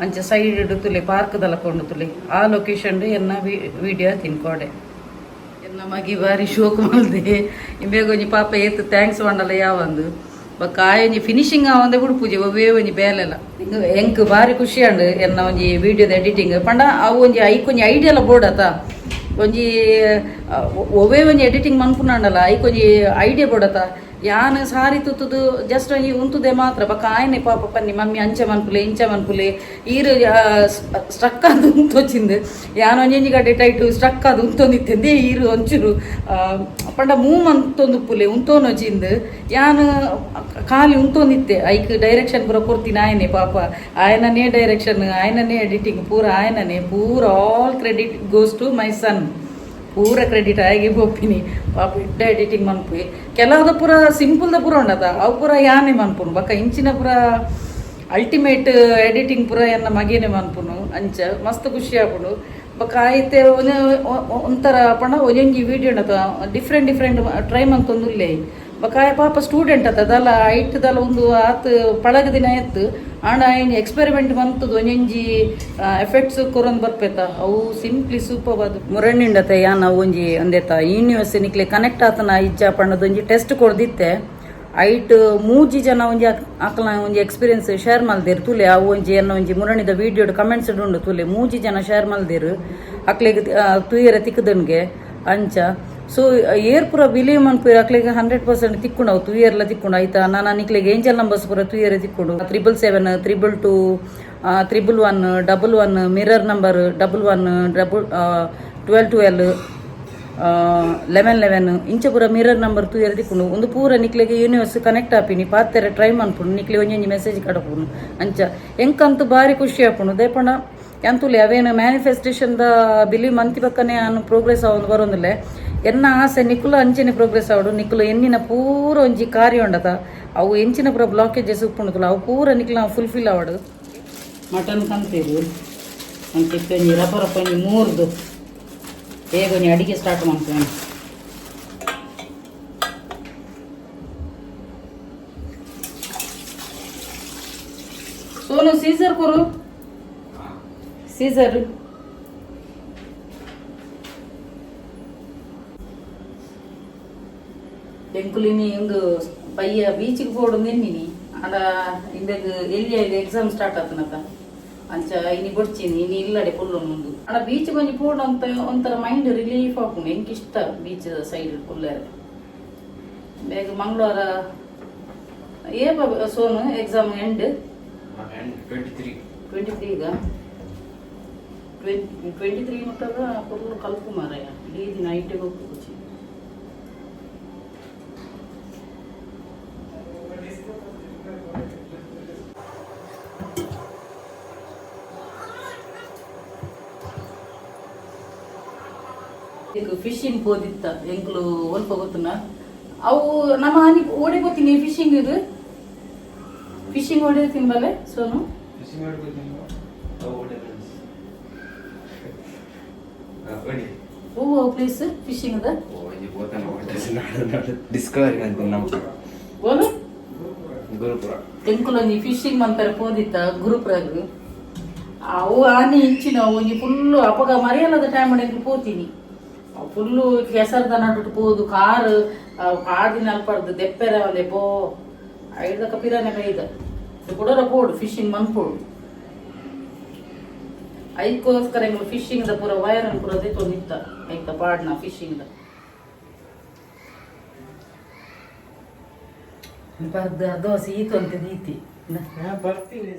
ಅಂಚ ಸೈಡ್ ತುಲೆ ಪಾರ್ಕ್ ದಲಕೊಂಡು ತುಲೆ ಆ ಲೊಕೇಶನ್ ಎನ್ನ ವಿಡಿಯೋ ತಿನ್ಕೋಡೆ ಎನ್ನ ಮಗಿ ಬಾರಿ ಶೋಕ್ ಮಲ್ದೆ ಇಂಬೇಗ ಒಂಜಿ ಪಾಪ ಏತು ಥ್ಯಾಂಕ್ಸ್ ಮಾಡಲ್ಲ ಯಾವಂದು ಬೊಕ್ಕ ಒಂಜಿ ಫಿನಿಶಿಂಗ್ ಆವಂದೆ ಬಿಡು ಪೂಜೆ ಒವ್ವೇ ಒಂಜಿ ಬೇಲೆಲ್ಲ ಎಂಕ್ ಬಾರಿ ಖುಷಿ ಅಂಡು ಎನ್ನ ಒಂಜಿ ವಿಡಿಯೋದ ಎಡಿಟಿಂಗ್ ಪಂಡ ಅವು ಒಂಜಿ ಐಕೊಂಜಿ ಐಡಿಯಾ ಎಲ್ಲ ಬೋಡತ್ತ ಒಂಜಿ ಒವ್ವೇ ಒಂಜಿ ಎಡಿಟಿಂಗ್ ಮನ್ಪುನಂಡಲ್ಲ ಐಕೊಂಜಿ ಐಡಿಯಾ ಬೋಡತ್ತ ಯಾನ್ ಸಾರಿ ತುತ್ತುದು ಜಸ್ಟ್ ಒಂಜಿ ಉಂತುದೆ ಮಾತ್ರ ಬೊಕ್ಕ ಆಯ್ನೆ ಪಾಪ ಪನ್ನಿ ಮಮ್ಮಿ ಅಂಚ ಮನ್ಪುಲೆ ಇಂಚ ಮನ್ಪುಲೆ ಈರು ಸ್ಟ್ರಕ್ ಆದು ಉಂತೊಚ್ಚಿಂದು ಯಾನ್ ಒಂಜಿ ಗಡ್ಡೆ ಟೈಟು ಸ್ಟ್ರಕ್ ಆದು ಉಂತೊಂದಿತ್ತಂದೆ ಈರು ಒಂಚೂರು ಪಂಡ ಮೂವ್ ಅಂತೊಂದುಪ್ಪುಲೆ ಉಂತೋನೊಚ್ಚಿಂದು ಯಾನ್ ಖಾಲಿ ಉಂತೊಂದಿತ್ತೆ ಐಕ್ ಡೈರೆಕ್ಷನ್ ಪೂರ ಕೊಡ್ತೀನಿ ಆಯ್ನೆ ಪಾಪ ಆಯ್ನನೇ ಡೈರೆಕ್ಷನ್ ಆಯ್ನನೇ ಎಡಿಟಿಂಗ್ ಪೂರ ಆಯ್ನನೇ ಪೂರ all credit goes to my son ಪೂರ ಕ್ರೆಡಿಟ್ ಆಗಿ ಬೋಪಿನಿ ಪಾಪ ಇಡ್ಡ ಎಡಿಟಿಂಗ್ ಮನ್ಪು ಕೆಲವ್ದ ಪೂರ ಸಿಂಪಲ್ದ ಪೂರ ಉಂಡದ ಅವು ಪೂರ ಯಾನೆ ಮನ್ಪುನು ಬೊಕ್ಕ ಇಂಚಿನ ಪೂರ ಅಲ್ಟಿಮೇಟ್ ಎಡಿಟಿಂಗ್ ಪೂರ ಎನ್ನ ಮಗೇನೆ ಮನ್ಪುನು ಅಂಚ ಮಸ್ತ್ ಖುಷಿ ಆಪುಂಡು ಬೊಕ್ಕ ಆಯ್ತೆ ಒಂಥರ ಪಂಡ ಒಂಜೊಂಜಿ ವಿಡಿಯೋ ಉಂಡತ ಡಿಫ್ರೆಂಟ್ ಟ್ರೈ ಮಂತೊಂದುಲ್ಲೆ ಬೊಕ್ಕ ಆಯ ಪಾಪ ಸ್ಟೂಡೆಂಟ್ ಅದಲ್ಲ ಐಟ್ದಲ್ಲ ಒಂದು ಆತು ಪಳಗ ದಿನ ಎತ್ತು ಆಂಡ ಆಯ್ನ ಎಕ್ಸ್ಪೆರಿಮೆಂಟ್ ಮಂತದ್ದು ಒಂಜೊಂಜಿ ಎಫೆಕ್ಟ್ಸ್ ಕೊರೊಂದು ಬರ್ಪೇತ ಅವು ಸಿಂಪ್ಲಿ ಸೂಪರ್ ಅದು ಮುರಣ್ಣಿಂಡತೆ ಯಾನ್ ಅವು ಒಂಜಿ ಅಂದೇತ ಯೂನಿವರ್ಸಿಟಿ ನಿಕ್ಲೆ ಕನೆಕ್ಟ್ ಆತನ ಇಜ್ಜ ಪಂಡದೊಂಜಿ ಟೆಸ್ಟ್ ಕೊಡ್ದಿತ್ತೆ ಐಟ್ ಮೂಜಿ ಜನ ಒಂಜಿ ಆಕಲ ಒಂಜಿ ಎಕ್ಸ್ಪೀರಿಯನ್ಸ್ ಶೇರ್ ಮಲ್ದೇರು ತುಲೆ ಅವು ಒಂಜಿ ಎನ್ನ ಒಂಜಿ ಮುರಣಿದ ವಿಡಿಯೋಡ್ ಕಮೆಂಟ್ಸ್ ಉಂಡು ತುಲೆ ಮೂಜಿ ಜನ ಶೇರ್ ಮಲ್ದೇರು ಅಕ್ಲೆಗ್ ತೂಯರ ತಿಕ್ಕದನ್ಗೆ ಅಂಚ ಸೊ ಏರ್ ಪೂರ ಬಿಲೀವ್ ಮನ್ಪು ಅಕ್ಲೆಗೆ 100% ತಿಕ್ಕೊಂಡು ಟೂ ಇಯರ್ಲ ತಿಕ್ಕೊಂಡು ಆಯ್ತಾ ನಾನು ನಿಕ್ಲೆಗೆ ಏಂಜಲ್ ನಂಬರ್ಸ್ ಪೂರ 2 ಇಯರ್ ತಿಕ್ಕೊಂಡು 777 222 111 11 ಮಿರರ್ ನಂಬರ್ 11 12 11 ಇಂಚ ಪೂರ ಮಿರರ್ ನಂಬರ್ 2 ಇಯರ್ ತಿಕ್ಕೊಂಡು ಒಂದು ಪೂರ ನಿಕ್ಲೆಗೆ ಯೂನಿವರ್ಸ್ ಕನೆಕ್ಟ್ ಆಪಿನಿ ಪಾತ್ರೆ ಟ್ರೈ ಮನ್ಪುಂಡು ನಿಕ್ಲೆ ಒಂಜೊಂಜಿ ಮೆಸೇಜ್ ಕಡಪುನು ಅಂಚ ಎಂಕಂತೂ ಬಾರಿ ಖುಷಿ ಆಪುಂಡು ದೇಪಣ ಎಂತುಲೆ ಅವೇನು ಮ್ಯಾನಿಫೆಸ್ಟೇಷನ್ದ ಬಿಲೀವ್ ಮಂತಿ ಪಕ್ಕನೆ ಅನ್ನು ಪ್ರೋಗ್ರೆಸ್ ಆವೊಂದು ಬರೋದಿಲ್ಲ ಎನ್ನ ಆಸೆ ನಿಕ್ಕುಲ ಅಂಚಿನ ಪ್ರೋಗ್ರೆಸ್ ಆವಡು ನಿಕ್ಕುಲು ಎನ್ನಿನ ಪೂರ ಒಂಜಿ ಕಾರ್ಯ ಉಂಡತ ಅವು ಎಂಚಿನ ಪೂರ ಬ್ಲಾಕೇಜಸ್ ಉಪ್ಪುಂಡುತ್ತಲ್ಲ ಅವು ಪೂರ ನಿಕ್ಕಲ ಫುಲ್ಫಿಲ್ ಆವಡು ಮಟನ್ ಕಂತೀರು ಅಂತಿಪ್ಪಂಜಿ ರಪರಪ್ಪಂಜಿ ಮೂರ್ದು ಬೇಗ ಅಡಿಗೆ ಸ್ಟಾರ್ಟ್ ಮಾಡ್ತೇನೆ सोनू सीजर करू सीजर ಎಂಕುಲಿನಿ ಇಂದು ಪಯ್ಯ ಬೀಚಿಗೆ ಪೋಡು ನೆನ್ನಿನಿ ಆಡ ಇಂದೆಗ್ ಎಲ್ಲಿ ಎಕ್ಸಾಮ್ ಸ್ಟಾರ್ಟ್ ಆತನಕ ಅಂಚ ಇನಿ ಬೊಡ್ಚಿನಿ ಇನಿ ಇಲ್ಲಡೆ ಪುಲ್ಲು ಮುಂದು ಆಡ ಬೀಚ್ ಕೊಂಚ ಪೋಡು ಅಂತ ಒಂಥರ ಮೈಂಡ್ ರಿಲೀಫ್ ಆಪುಂಡು ಎಂಕ್ ಇಷ್ಟ ಬೀಚ್ ಸೈಡ್ ಪುಲ್ಲೇರ ಬೇಗ ಮಂಗಳವಾರ ಏಪ ಸೋನು ಎಕ್ಸಾಮ್ ಎಂಡ್ 23 ಈಗ 23 ಮುಟ್ಟಾಗ ಫುಲ್ ಕಲ್ಪು ಮಾರಾಯ ಇಡೀ ದಿನ ನೈಟಿಗೆ ಹೋಗ್ಬೇಕು ಫಿಶಿಂಗ್ ಹೋದಿತ್ತ ಎಂಕ್ಲು ಒಲ್ಪ ಗೊತ್ತುನ ಅವು ನಮ್ಮ ಆನಿ ಓಡಿ ಗೊತ್ತೀನಿ ಫಿಶಿಂಗ್ ಇದು ಫಿಶಿಂಗ್ ಓಡಿ ತಿನ್ಬಲೆ ಸೋನು ಓ ಪ್ಲೇಸ್ ಫಿಶಿಂಗ್ ಅದ ಡಿಸ್ಕವರಿ ಅಂತ ನಮ್ಮ ಬೋಲು ಗುರುಪುರ ಎಂಕುಲ ನೀ ಫಿಶಿಂಗ್ ಮಂತರ ಹೋದಿತ್ತ ಗುರುಪುರಾಗ ಅವು ಆನಿ ಇಂಚಿನ ಒಂಜಿ ಫುಲ್ಲು ಅಪಗ ಮರೆಯಲ್ಲದ ಟೈಮ್ ಮಾಡಿ ಪೋತೀನಿ ಫುಲ್ಲು ಕೆಸರ್ದ ನಡುಟ್ಟು ಪೋದು ಕಾಡಿನ ಅಲ್ಪರ್ದು ದೆಪ್ಪೆರ ಒಂದೆ ಪೋ ಐದಕ ಪಿರಾನೆ ಕೈದ ಕೊಡೋರ ಪೋಡು ಫಿಶಿಂಗ್ ಮನ್ಪೋಡು ಐದಕ್ಕೋಸ್ಕರ ಎಂಗ್ಳು ಫಿಶಿಂಗ್ ದ ಪೂರ ವೈರನ್ ಪೂರ ದೆತ್ತೊಂದಿತ್ತ ಐತ ಪಾಡ್ನ ಫಿಶಿಂಗ್ ದ ಬರ್ದ ದೋಸೆ ಈತೊಂತ ನೀತಿ ಬರ್ತೀನಿ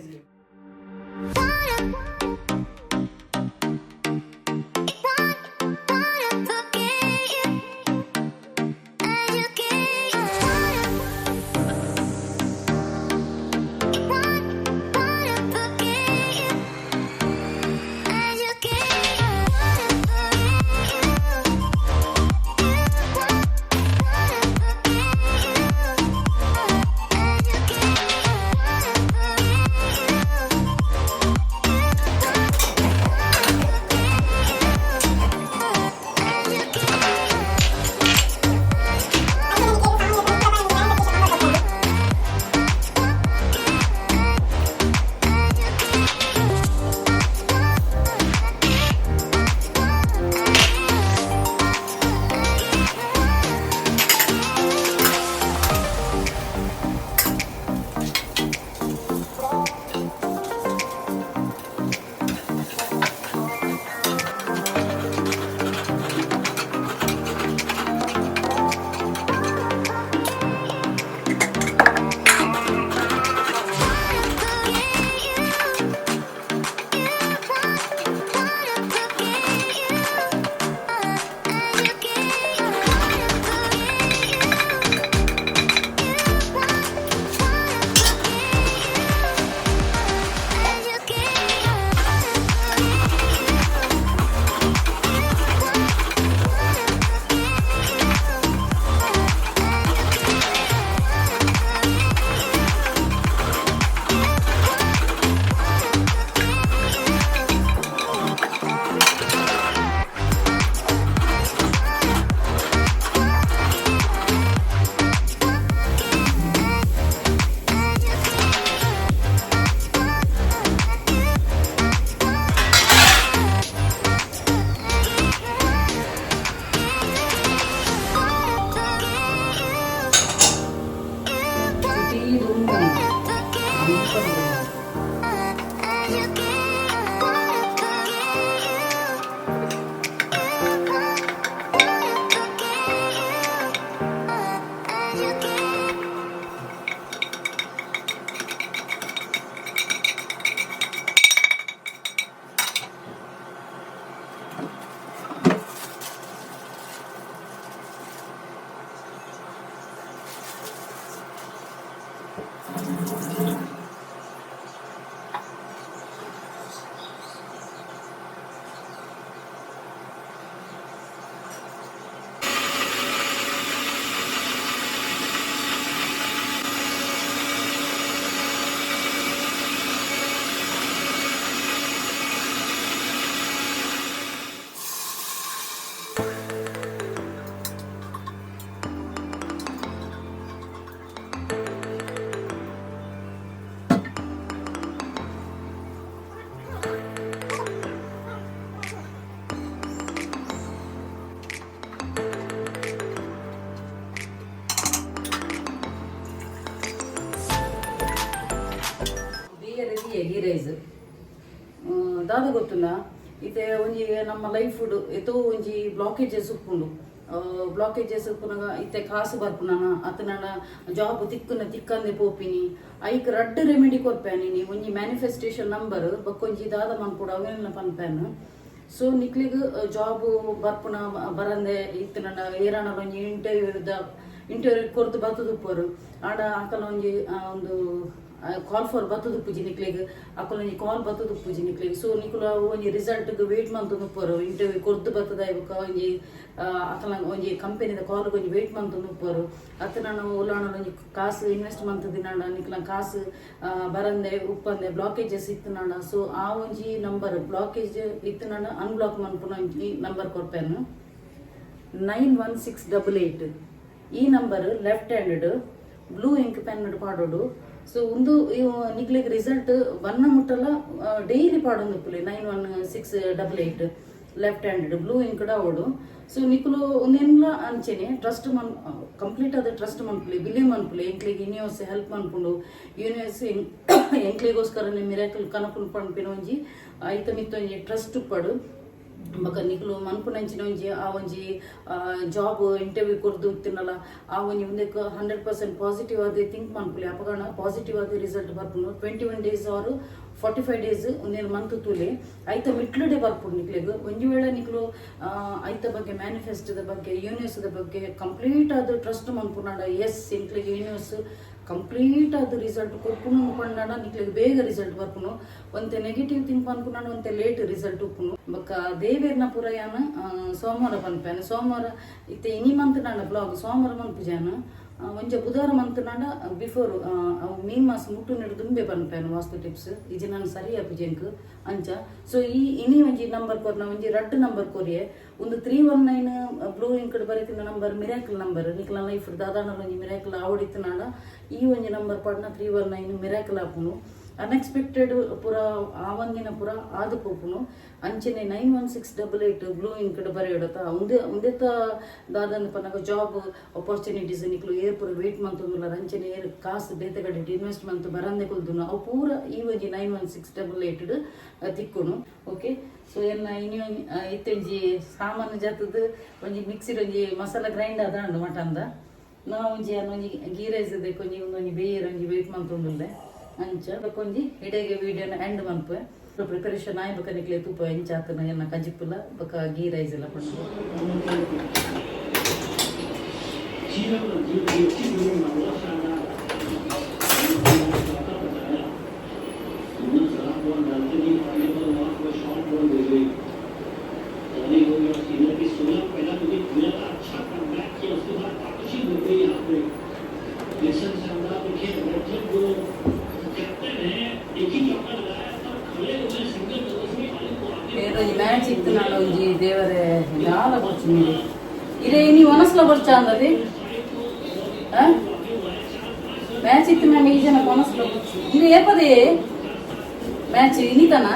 ಗೀ ರೈಸ್ ದಾದ ಗೊತ್ತುಂಡ ಇತ್ತೆ ಒಂಜಿ ನಮ್ಮ ಲೈಫ್ ಎತೋ ಒಂಜಿ ಬ್ಲಾಕೇಜಸ್ ಉಪ್ಪುಂಡು ಬ್ಲಾಕೇಜಸ್ ಉಪ್ಪುನಾಗ ಇತ್ತೆ ಕಾಸು ಬರ್ಪುನಾನ ಅತನಡ ಜಾಬ್ ತಿಕ್ಕಂದೆ ಪೋಪಿನಿ ಐಕ್ ರಡ್ಡ್ ರೆಮಿಡಿ ಕೊರ್ಪ್ಯಾನಿ ಒಂಜಿ ಮ್ಯಾನಿಫೆಸ್ಟೇಷನ್ ನಂಬರ್ ಬಕ್ಕೊಂಜಿ ದಾದ ಮನ್ಪುಡು ಅವೆಲ್ಲ ಪನ್ಪ್ಯಾನು ಸೊ ನಿಕ್ಲಿಗ್ ಜಾಬ್ ಬರ್ಪುನ ಬರಂದೆ ಇತ್ತನಡ ಏರಾಣ ಒಂಜಿ ಇಂಟರ್ವ್ಯೂ ಕೊರ್ದು ಬರ್ತದು ಉಪ್ಪರು ಆಡ ಆಕಲ ಒಂಜಿ ಒಂದು ಕಾಲ್ ಫಾರ್ ಬತ್ತದು ಪೂಜಿ ನಿಕ್ಲಿಗೆ ಅಕಲ್ ಒಂಜಿ ಕಾಲ್ ಬತ್ತದು ಪೂಜಿ ನಿಕ್ಲಿಗೆ ಸೊ ನಿಕುಲ ಒಂಜಿ ರಿಸಲ್ಟ್ ವೇಟ್ ಮಂತುಂದು ಉಪ್ಪರು ಇಂಟರ್ವ್ಯೂ ಕೊರ್ದು ಬತ್ತದ ಇವಾಗ ಒಂಜಿ ಅಕಲ ಒಂಜಿ ಕಂಪೆನಿದ ಕಾಲ್ ಒಂಜಿ ವೇಟ್ ಮಂತುಂದು ಉಪ್ಪರು ಅತ್ತ ನಾನು ಉಲ್ಲಾಣ ಒಂಜಿ ಕಾಸು ಇನ್ವೆಸ್ಟ್ ಮಂತದಿನಾಡ ನಿಕ್ಲ ಕಾಸು ಬರಂದೆ ಉಪ್ಪಂದೆ ಬ್ಲಾಕೇಜಸ್ ಇತ್ತನಾಡ ಸೊ ಆ ಒಂಜಿ ನಂಬರ್ ಬ್ಲಾಕೇಜ್ ಇತ್ತನಾಡ ಅನ್ಬ್ಲಾಕ್ ಮನ್ಪುನ ಒಂಜಿ ನಂಬರ್ ಕೊರ್ಪೆನು 91688 ಈ number left handed blue ink pen ಪಾಡೋಡು ಸೊ ಒಂದು ನಿಕ್ಲಿಗೆ ರಿಸಲ್ಟ್ ಬನ್ನ ಮುಟ್ಟಲ್ಲ ಡೈಲಿ ಪಾಡೊಂದು ಉಪ್ಪುಲೆ 91688 ಲೆಫ್ಟ್ ಹ್ಯಾಂಡೆಡ್ ಬ್ಲೂ ಇಂಕ್ಡ ಅವಡು ಸೊ ನಿಕ್ಲು ಒಂದೆಲ್ಲ ಅಂಚೆನೆ ಟ್ರಸ್ಟ್ ಕಂಪ್ಲೀಟ್ ಆದ ಟ್ರಸ್ಟ್ ಮನ್ಪುಲೆ ಬಿಲೀವ್ ಮನ್ಪುಲೆ ಎಂಕ್ಲಿಗೆ ಯೂನಿವರ್ಸ್ ಹೆಲ್ಪ್ ಮನ್ಪುಂಡು ಯೂನಿವರ್ಸ್ ಎಂಕ್ಲಿಗೋಸ್ಕರ ಮಿರಾಕಲ್ ಕನಪುನ್ ಪನ್ಪಿನ ಒಂಜಿ ಐತ ಮಿತ್ತೊಂಜಿ ಟ್ರಸ್ಟ್ ಉಪ್ಪಡು ಬಕ ನಿಕ್ಲು ಮನ್ಪುನಂಚಿನ ಒಂಜಿ ಆ ಒಂಜಿ ಜಾಬ್ ಇಂಟರ್ವ್ಯೂ ಕೊರ್ದು ತಿನ್ನಲ್ಲ ಆ ಒಂಜಿ ಮುಂದಕ್ಕೆ 100% ಪಾಸಿಟಿವ್ ಆದ ಥಿಂಕ್ ಮನ್ಪುಲೆ ಅಪಗಣ ಪಾಸಿಟಿವ್ ಆದ ರಿಸಲ್ಟ್ ಬರ್ಪುನು 21 days ಆರ್ 45 days ಒಂದೇನು ಮಂತ್ ತೂಲೆ ಐತ ಮಿಟ್ಲಡೆ ಬರ್ಪುಡು ನಿಕ್ಲೆಗ್ ಒಂಜಿ ವೇಳೆ ನಿಕ್ಲು ಐತ ಬಗ್ಗೆ ಮ್ಯಾನಿಫೆಸ್ಟದ ಬಗ್ಗೆ ಯೂನಿವರ್ಸ್ದ ಬಗ್ಗೆ ಕಂಪ್ಲೀಟ್ ಆದ ಟ್ರಸ್ಟ್ ಮನ್ಪುನಾಡ ಎಸ್ ಇಂಕ್ಲಿಗೆ ಯೂನಿವರ್ಸ್ ಕಂಪ್ಲೀಟ್ ಆದ ರಿಸಲ್ಟ್ ಕೊಪ್ಪುನು ಪಂಡಾಡ ನಿಕ್ಲಿಗೆ ಬೇಗ ರಿಸಲ್ಟ್ ಬರ್ಪುನು ಒಂತೆ ನೆಗೆಟಿವ್ ಥಿಂಕ್ ಪನ್ಪುನಾಡ ಒಂತೆ ಲೇಟ್ ರಿಸಲ್ಟ್ ಉಪ್ಪುನು ಬೊಕ್ಕ ದೇವೇರ್ನ ಪುರಯಾನ ಸೋಮವಾರ ಪನ್ಪೇನು ಸೋಮವಾರ ಇತ್ತೆ ಇನಿ ಮಂತ್ ನಾಡ ಬ್ಲಾಗ್ ಸೋಮವಾರ ಮನ್ಪುಜಾನ ಒಂಜ ಬುಧವಾರ ಮಂತ್ ನಾಡ ಬಿಫೋರ್ ಮೀನ್ ಮಾಸ ಮುಟ್ಟು ನೆಡು ದುಂಬೆ ಪನ್ಪೇನು ವಾಸ್ತು ಟಿಪ್ಸ್ ಇಜಿ ನಾನು ಸರಿ ಅಪುಜೆಂಕ್ ಅಂಚ ಸೊ ಈ ಇನಿ ಒಂಜಿ ನಂಬರ್ ಕೊರ್ನ ಒಂಜಿ ರಡ್ಡ್ ನಂಬರ್ ಕೊರಿಯೆ ಒಂದು 319 ಬ್ಲೂ ಇಂಕ್ಡ್ ಬರೀತಿನ ನಂಬರ್ ಮಿರಾಕಲ್ ನಂಬರ್ ನಿಕ್ಲ ಲೈಫ್ ದಾದಾನ ಒಂಜಿ ಮಿರಾಕಲ್ ಆವಡಿತ್ತು ನಾಡ ಈ ಒಂಜಿ ನಂಬರ್ ಪಡ್ನ 319 ಮಿರಾಕಲ್ ಆಪುನು ಅನ್ಎಕ್ಸ್ಪೆಕ್ಟೆಡ್ ಪುರ ಆವಂದಿನ ಪುರ ಆದು ಪೋಪುನು ಅಂಚನೆ 91688 ಬ್ಲೂ ಇಂಕ್ಡ್ ಬರೆಯೋಡತ ಉಂದೆತ್ತ ದಾದಂದು ಪನ್ನಗ ಜಾಬ್ ಅಪರ್ಚುನಿಟೀಸ್ ನಿಕ್ಲು ಏರ್ ಪುರ ವೇಟ್ ಮಂತುಂದುಲ್ಲ ಅಂಚನೆ ಏರ್ ಕಾಸು ಬೇತೆಗಡೆ ಇನ್ವೆಸ್ಟ್ಮೆಂಟ್ ಬರಂದೆ ಕೊಲ್ದುನು ಅವು ಪೂರ ಈ ಒಂಜಿ 91688 ತಿಕ್ಕುನು ಓಕೆ ಸೊ ಎಲ್ಲ ಇನಿ ಇತ್ತೆಂಜಿ ಸಾಮಾನು ಜಾತದ ಒಂಜಿ ಮಿಕ್ಸಿಡ್ ಒಂಜಿ ಮಸಾಲ ಗ್ರೈಂಡ್ ಅದಾಂಡು ಮಟಂದ ನಾ ಒಂಜಿ ಒಂಜಿ ಗೀ ರೈಸ್ ಬೇಕು ಒಂಜಿ ಬೇಯರ್ ಒಂಜಿ ವೇಟ್ ಮಂತುಂಡುಲ್ಲೆ ಅಂಚ ಬಕೊಂಜಿ ಇಡೆಗೆ ವಿಡಿಯೋನ ಎಂಡ್ ಮನ್ಪೆ ಪ್ರಿಪರೇಷನ್ ಆಯ್ ಬಕ ನಿಕ್ಲೆ ತುಪ್ಪ ಎಂಚಾತನ ಎನ್ನ ಕಜಿಪ್ಪುಲ ಬಕ ಗೀ ರೈಸ್ ಎಲ್ಲ ಪಂಡು ಮ್ಯಾಚ್ ಇತ್ತು ನಾಳೆ ಒಂಜಿ ದೇವರೇ ಯಾಲ ಬರ್ಚು ನೀರು ಇರೇ ನೀ ಒನಸ್ಲ ಬರ್ಚ ಅಂದದಿ ಮ್ಯಾಚ್ ಇತ್ತು ನಾನು ಈ ಜನ ಒನಸ್ಲ ಬರ್ಚು ಇದು ಏಪದೇ ಮ್ಯಾಚ್ ಇನ್ನಿತನ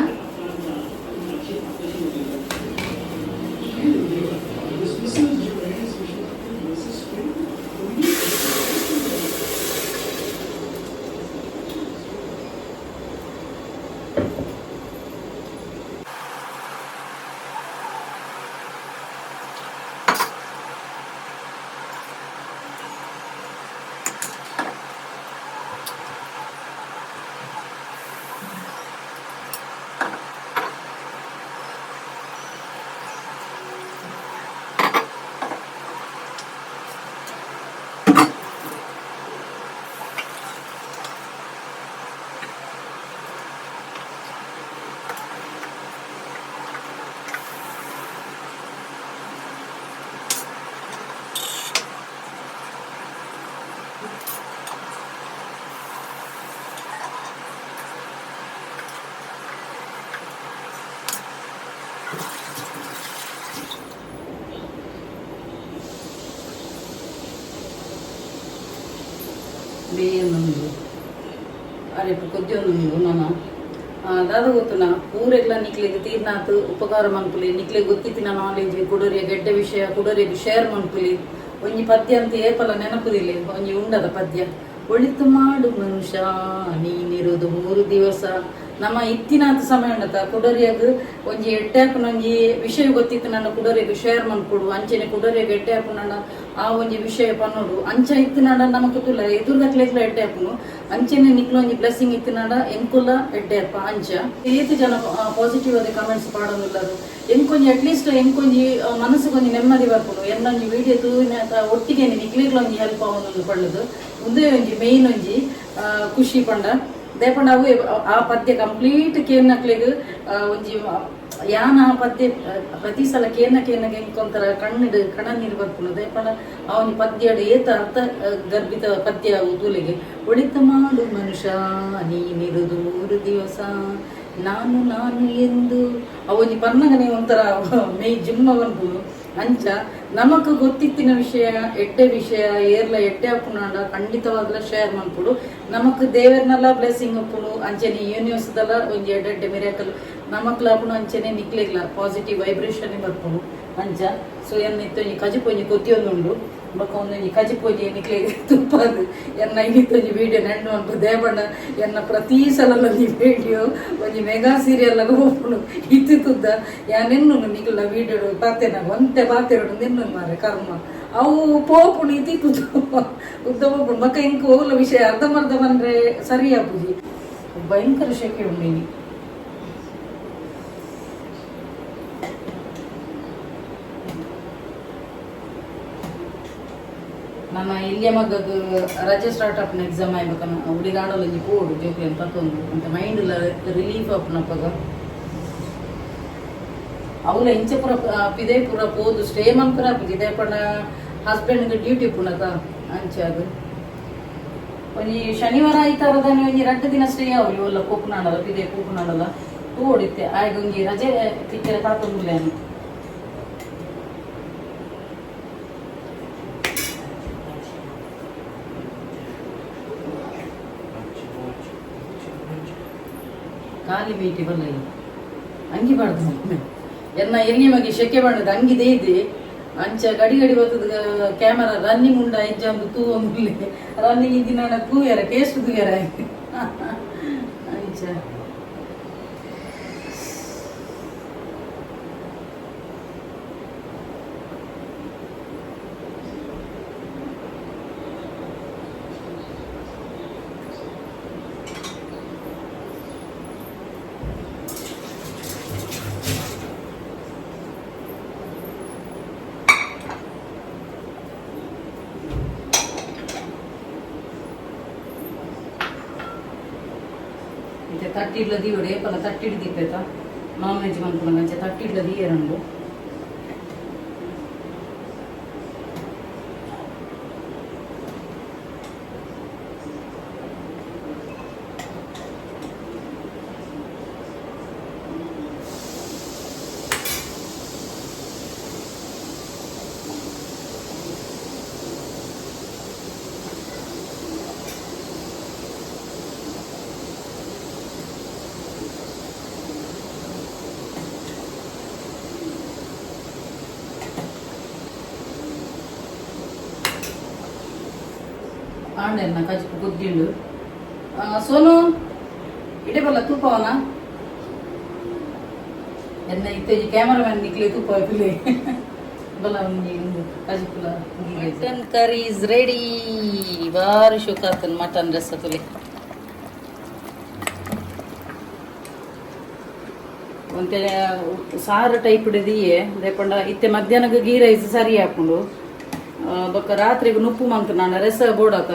ಬೇಯೊಂದು ಅರೆ ಕೊದ್ದಿಯೊಂದು ನಾನು ದಾದ ಗೊತ್ತುನ ಊರೆಗ್ಲ ನಿಕ್ಲಿಗೆ ತೀರ್ನಾಥ್ ಉಪಕಾರ ಮನ್ಪುಲಿ ನಿಕ್ಲಿಗೆ ಗೊತ್ತಿತ್ತಿನ ನಾಲೆಜ್ ಕುಡೋರಿಯ ಗೆಡ್ಡೆ ವಿಷಯ ಕುಡೋರಿಗೆ ಶೇರ್ ಮನ್ಪುಲಿ ಒಂಜಿ ಪದ್ಯ ಅಂತ ಏಪಲ ನೆನಪುದಿಲ್ಲ ಒಂಜಿ ಉಂಡದ ಪದ್ಯ ಒಳಿತು ಮಾಡು ಮನುಷ್ಯ ನೀನಿರುವುದು 3 ದಿವಸ ನಮ್ಮ ಇತ್ತಿನಾದ ಸಮಯ ಉಂಡತ ಕುಡೋರಿಯಾಗ ಒಂಜಿ ಎಡ್ಡೆ ಹಾಪುನ ಒಂಜಿ ವಿಷಯ ಗೊತ್ತಿತ್ತು ನನ್ನ ಕುಡೋರಿಯಾಗ ಶೇರ್ ಮನ್ಕೊಡು ಅಂಚೆನೆ ಕುಡೋರಿಯಾಗ ಎಡ್ಡೆ ಹಾಪುನ ಆ ಒಂಜಿ ವಿಷಯ ಪನ್ನೋಡು ಅಂಚ ಇತ್ತಿನಾಡ ನಮಕ್ ತುಲ್ಲ ಎದುರ್ದಕ್ಲೆಗ್ಲ ಎಡ್ಡೆ ಹಾಪುನು ಅಂಚೆನೆ ನಿಕ್ಲ ಒಂಜಿ ಬ್ಲೆಸ್ಸಿಂಗ್ ಇತ್ತಿನಾಡ ಎಂಕುಲ ಎಡ್ಡೆ ಹಾಪ ಅಂಚ ಏತು ಜನ ಪಾಸಿಟಿವ್ ಅದೇ ಕಮೆಂಟ್ಸ್ ಪಾಡೋದಿಲ್ಲರು ಎಂಕೊಂಜಿ ಅಟ್ಲೀಸ್ಟ್ ಎಂಕೊಂಜಿ ಮನಸ್ಸಿಗೊಂಜಿ ನೆಮ್ಮದಿ ಬರ್ಪುನು ಎಂದೊಂಜಿ ವಿಡಿಯೋ ತೂವಿನ ಒಟ್ಟಿಗೆ ನಿಕ್ಲಿಗ್ಲ ಒಂಜಿ ಹೆಲ್ಪ್ ಆವೊಂದು ಪಳ್ಳದು ಮುಂದೆ ಒಂಜಿ ಮೇಯ್ನ್ ಒಂಜಿ ಖುಷಿ ಪಂಡ ದೇಪಂಡ ಅವು ಆ ಪದ್ಯ ಕಂಪ್ಲೀಟ್ ಕೇನ್ನಕ್ಲಿಗ್ ಒಂಜಿ ಯಾನ ಆ ಪದ್ಯ ಪ್ರತಿ ಸಲ ಕೇನಗೆ ಎಂಕೊಂತರ ಕಣ್ಣೀರು ಬರ್ಪುನು ದೇಪಂಡ ಆ ಒಂಜಿ ಪದ್ಯ ಏತ ಅರ್ಥ ಗರ್ಭಿತ ಪದ್ಯ ತೂಲಿಗೆ ಒಳಿತು ಮಾಡು ಮನುಷ್ಯ ನೀನಿರುದು 3 ದಿವಸ ನಾನು ಎಂದು ಅವೊಂಜಿ ಪನ್ನಗನೆ ಒಂಥರ ಮೈ ಜುಮ್ಮ ಬಂದ್ಬಿಡು ಅಂಚ ನಮಕ್ ಗೊತ್ತಿತ್ತಿನ ವಿಷಯ ಎಡ್ಡೆ ವಿಷಯ ಏರ್ಲ ಎಡ್ಡೆ ಅಪ್ಪುನಾಂಡ ಖಂಡಿತವಾಗ್ಲ ಶೇರ್ ಮಾಡ್ಕೊಡು ನಮಕ್ ದೇವರ್ನೆಲ್ಲ ಬ್ಲೆಸ್ಸಿಂಗ್ ಅಪ್ಪುಡು ಅಂಚೆನೆ ಯೂನಿವರ್ಸ್ದಲ್ಲ ಒಂಜಿ ಎಡ್ಡೆ ಮಿರಾಕಲ್ ನಮಕ್ಲ ಅಪ್ಪುನು ಅಂಚೆನೆ ನಿಕ್ಲಿಗ್ಲ ಪಾಸಿಟಿವ್ ವೈಬ್ರೇಷನ್ ಬರ್ಪುಡು ಅಂಚ ಸೊ ಎನ್ನಿತ್ತು ಈ ಕಜಿಪೊಂಜಿ ಗೊತ್ತಿಯೊಂದುಂಡು ಬೊಕ್ಕ ಒಂದೊಂಜಿ ಕಜಿಪೊಂಜಿ ನಿಕ್ಲಿಗೆ ತುಪ್ಪದು ಎನ್ನ ಇನ್ನಿತ್ತೊಂಜಿ ವಿಡಿಯೋ ನೆಣ್ಣು ಅನ್ಪು ದೇವಣ್ಣ ಎನ್ನ ಪ್ರತಿ ಸಲ ಈ ವಿಡಿಯೋ ಒಂಜಿ ಮೆಗಾ ಸೀರಿಯಲ್ ಆಗ ಹೋಗ್ಬಿಡು ಇತ್ತಿತ್ತುದ್ದ ಯಾನೆನ್ನು ನಿಕ್ಲ ವಿಡಿಯೋ ಪಾತೆನಾಗ ಒಂತೆ ಪಾತೆರಡು ನಿನ್ನು ಮಾರೆ ಕರ್ಮ ಅವು ಪೋಪುಣಿ ತಿಕ್ಕುದು ಉದ್ದ ಹೋಗ್ಬಿಡು ಮಕ್ಕ ಇಂಕ ಹೋಗ್ಲ ವಿಷಯ ಅರ್ಧಮರ್ಧ ಬಂದ್ರೆ ಸರಿ ಆಪುಜಿ ಭಯಂಕರ ಶೆಕೆ ಉಂಡಿನಿ ನನ್ನ ಇಲ್ಲಿಯ ಮಗದು ರಜೆ ಸ್ಟಾರ್ಟ್ ಅಪ್ನ ಎಕ್ಸಾಮ್ ಆಗ್ಬೇಕನ್ನ ಹುಡುಗಾಡಲು ಒಂಜಿ ಪೋಡು ಜೋಕಿ ಅಂತ ತೊಂದು ಅಂತ ಮೈಂಡ್ ರಿಲೀಫ್ ಅಪ್ನಪ್ಪಗ ಅವಲ ಇಂಚೆ ಪುರ ಪಿದೇ ಪುರ ಪೋದು ಸ್ಟೇ ಮನ್ಪುರ ಆಪುಜಿ ಇದೇ ಪಂಡ ಹಸ್ಬೆಂಡ್ಗೆ ಡ್ಯೂಟಿ ಪುನತ ಅಂಚೆ ಅದು ಒಂಜಿ ಶನಿವಾರ ಐತಾರದಾನೆ ಒಂಜಿ 2 ದಿನ ಸ್ಟೇ ಅವಲಿ ಒಲ್ಲ ಕೂಪುನಾಡಲ್ಲ ಪಿದೇ ಕೂಪುನಾಡಲ್ಲ ತೋಡಿತ್ತೆ ಆಗ ಒಂಜಿ ರಜೆ ತಿಕ್ಕರೆ ತಾತೊಂದುಲ್ಲೇನು ಖಾಲಿ ಮೀಟಿ ಬಲ್ಲ ಅಂಗಿ ಬಾರ್ದು ಎನ್ನ ಎಲ್ಲಿ ಮಗಿ ಶೆಕೆ ಬಾಡದ ಅಂಗಿದೆ ಇದೆ ಅಂಚ ಗಡಿ ಬರ್ತದ ಕ್ಯಾಮರಾ ರನ್ನಿಂಗ್ ಉಂಡ ಹೆಜ್ಜೆ ಒಂದು ತೂ ಒಂದು ರನ್ನಿಂಗ್ ಇದ್ದಿನ ತೂಯರ ಕೇಸ್ಟ್ ತೂಯರ ಅಂಚ ತಟ್ಟಿಡ್ಲ ದೀವಡೆ ಏಪಲ ತಟ್ಟಿಡ್ ದೀಪೇತ ನಾನ್ ವೆಜ್ ಮನ್ಪುನಂಚೆ ತಟ್ಟಿಡ್ಲ ದೀಯರಂಡು ಆಂಡೆನ್ನ ಕಜಿಪು ಗುದ್ದಿಂಡು ಸೋನು ಇಡೆ ಬಲ್ಲ ತೂಪವನ ಎನ್ನ ಇತ್ತೇಜಿ ಕ್ಯಾಮರಾಮನ್ ನಿಕ್ಲಿ ತೂಪ ಪಿಲೆ ಬಲ್ಲ ಒಂದು ಕಜಿಪುಲ ಮಟನ್ ಕರಿ ಇಸ್ ರೆಡಿ ಬಾರಿ ಶುಕಾತನ್ ಮಟನ್ ರಸ ತುಲೆ ಒಂತೆ ಸಾರು ಟೈಪ್ ಹಿಡಿದಿಯೇ ದೇಪಂಡ ಇತ್ತೆ ಮಧ್ಯಾಹ್ನಕ್ಕೆ ಗೀ ರೈಸ್ ಸರಿ ಹಾಕೊಂಡು ಬೊಕ್ಕ ರಾತ್ರಿಗೆ ನುಪ್ಪು ಮಂಕ ನಾನು ರೆಸ ಬೋಡಕ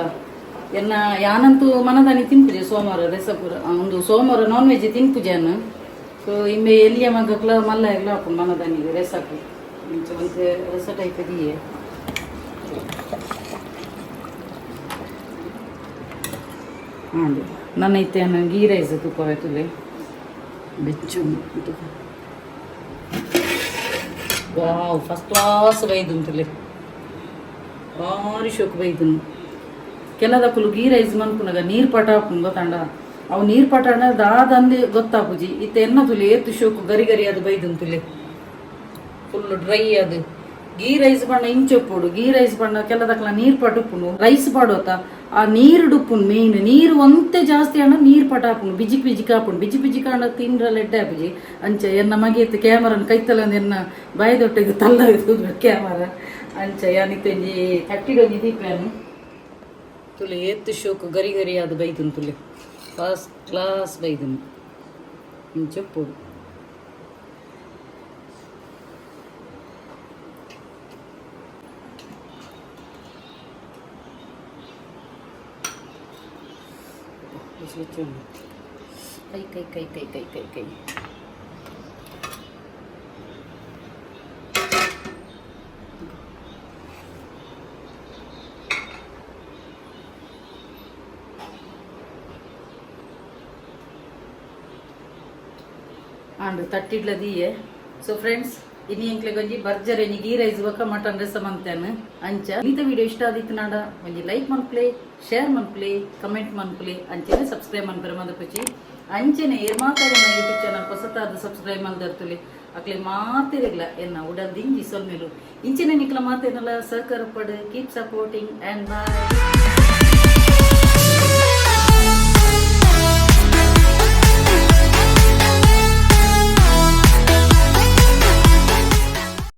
ಎನ್ನ ಯಾನಂತೂ ಮನದಾನಿ ತಿನ್ಪುಜೆ ಸೋಮವಾರ ರೆಸ ಪೂರ ಒಂದು ಸೋಮವಾರ ನಾನ್ ವೆಜ್ ತಿನ್ಪುಜೆ ಅನ್ನ ಸೊ ಇಮ್ಮೆ ಎಲ್ಲಿಯ ಮಗಕ್ಲ ಮಲ್ಲ ಎಲ್ಲ ಹಾಕೊಂಡು ಮನದಾನಿಗೆ ರೆಸಕ್ಕೆ ಒಂದು ರೆಸ ಟೈಪ್ ಇದೆಯೇ ಹಾಂ ನನ್ನ ಇತ್ತೆ ಗೀ ರೈಸ್ ತುಪ್ಪವೇ ತುಲೆ ಬೆಚ್ಚು ವಾವ್ ಫಸ್ಟ್ ಕ್ಲಾಸ್ ಬೈದು ತುಲೆ ಭಾರಿ ಶೋಕ್ ಬೈದನು ಕೆಲದಕ್ಕಲು ಗೀ ರೈಸ್ ಮನ್ಪುನಾಗ ನೀರು ಪಟಾಪುನ್ ಗೊತ್ತಂಡ ಅವು ನೀರು ಪಟಾಣ ದಾದಂದೆ ಗೊತ್ತಾಪುಜಿ ಇತ್ತ ಎನ್ನ ತುಲಿ ಏತು ಶೋಕು ಗರಿ ಗರಿ ಅದು ಬೈದನ್ ತುಲಿ ಫುಲ್ ಡ್ರೈ ಅದು ಗೀ ರೈಸ್ ಬಣ್ಣ ಇಂಚೊಪ್ಪುಡು ಗೀ ರೈಸ್ ಬಣ್ಣ ಕೆಲದಕ್ಲ ನೀರು ಪಟುಪ್ಪುನು ರೈಸ್ ಪಾಡೋತ ಆ ನೀರು ಡುಪ್ಪುನು ಮೇಯ್ನ್ ನೀರು ಒಂತೆ ಜಾಸ್ತಿ ಅಣ್ಣ ನೀರು ಪಟಾಪುನು ಬಿಜಿಕ್ ಹಾಪುನು ಬಿಜಿಕ್ ಅಣ್ಣ ತಿಂಡ್ರಲ್ಲಿ ಎಡ್ಡೆ ಆಪುಜಿ ಅಂಚ ಎನ್ನ ಮಗೆ ಎತ್ತು ಕ್ಯಾಮರನ್ ಕೈತಲ್ಲ ಎನ್ನ ಬಾಯದೊಟ್ಟಿಗೆ ತಲ್ಲ ಕ್ಯಾಮರ ಅಂಚ ಯಾನಿತ್ತಂಜಿ ಕಟ್ಟಿಡೊಂಜಿ ದೀಪಾನು ತುಲಿ ಎತ್ತು ಶೋಕು ಗರಿ ಗರಿ ಅದು ಬೈದನ್ ತುಲಿ ಫಸ್ಟ್ ಕ್ಲಾಸ್ ಬೈದನು ಇಂಚೊಪ್ಪುಡು ಕೈ ಆಂಡ್ ತಟ್ಟಿಡ್ಲದಿಯೇ ಸೊ ಫ್ರೆಂಡ್ಸ್ ಇನ್ನು ಎಂಕ್ಲೆ ಒಂಜಿ ಬರ್ಜರ್ ಎನಿ ಗೀ ರೈಸ್ ಬೊಕ ಮಟನ್ ರಸಮ್ ಅಂತೇನು ಅಂಚ ಇಂಥ ವಿಡಿಯೋ ಇಷ್ಟ ಆದಿತ್ತು ನಾಡ ಒಂಜಿ ಲೈಕ್ ಮನ್ಪ್ಲೆ ಶೇರ್ ಮನ್ಪ್ಲೆ ಕಮೆಂಟ್ ಮನ್ಪ್ಲೆ ಅಂಚೆನೆ ಸಬ್ಸ್ಕ್ರೈಬ್ ಮನ್ಪರೆ ಮದಪುಚಿ ಅಂಚೆನೆ ಏರ್ ಮಾತಾಡಿ ನನ್ನ ಯೂಟ್ಯೂಬ್ ಚಾನಲ್ ಹೊಸತಾದ ಸಬ್ಸ್ಕ್ರೈಬ್ ಮಲ್ದರ್ತಲಿ ಅಕ್ಲೆ ಮಾತಿರಲ್ಲ ಎನ್ನ ಉಡದಿಂಜಿ ಸೊಲ್ಮೆಲು ಇಂಚಿನ ನಿಕ್ಲ ಮಾತೇನಲ್ಲ ಸಹಕಾರ ಪಡು ಕೀಪ್ ಸಪೋರ್ಟಿಂಗ್ ಆ್ಯಂಡ್ ಬಾಯ್.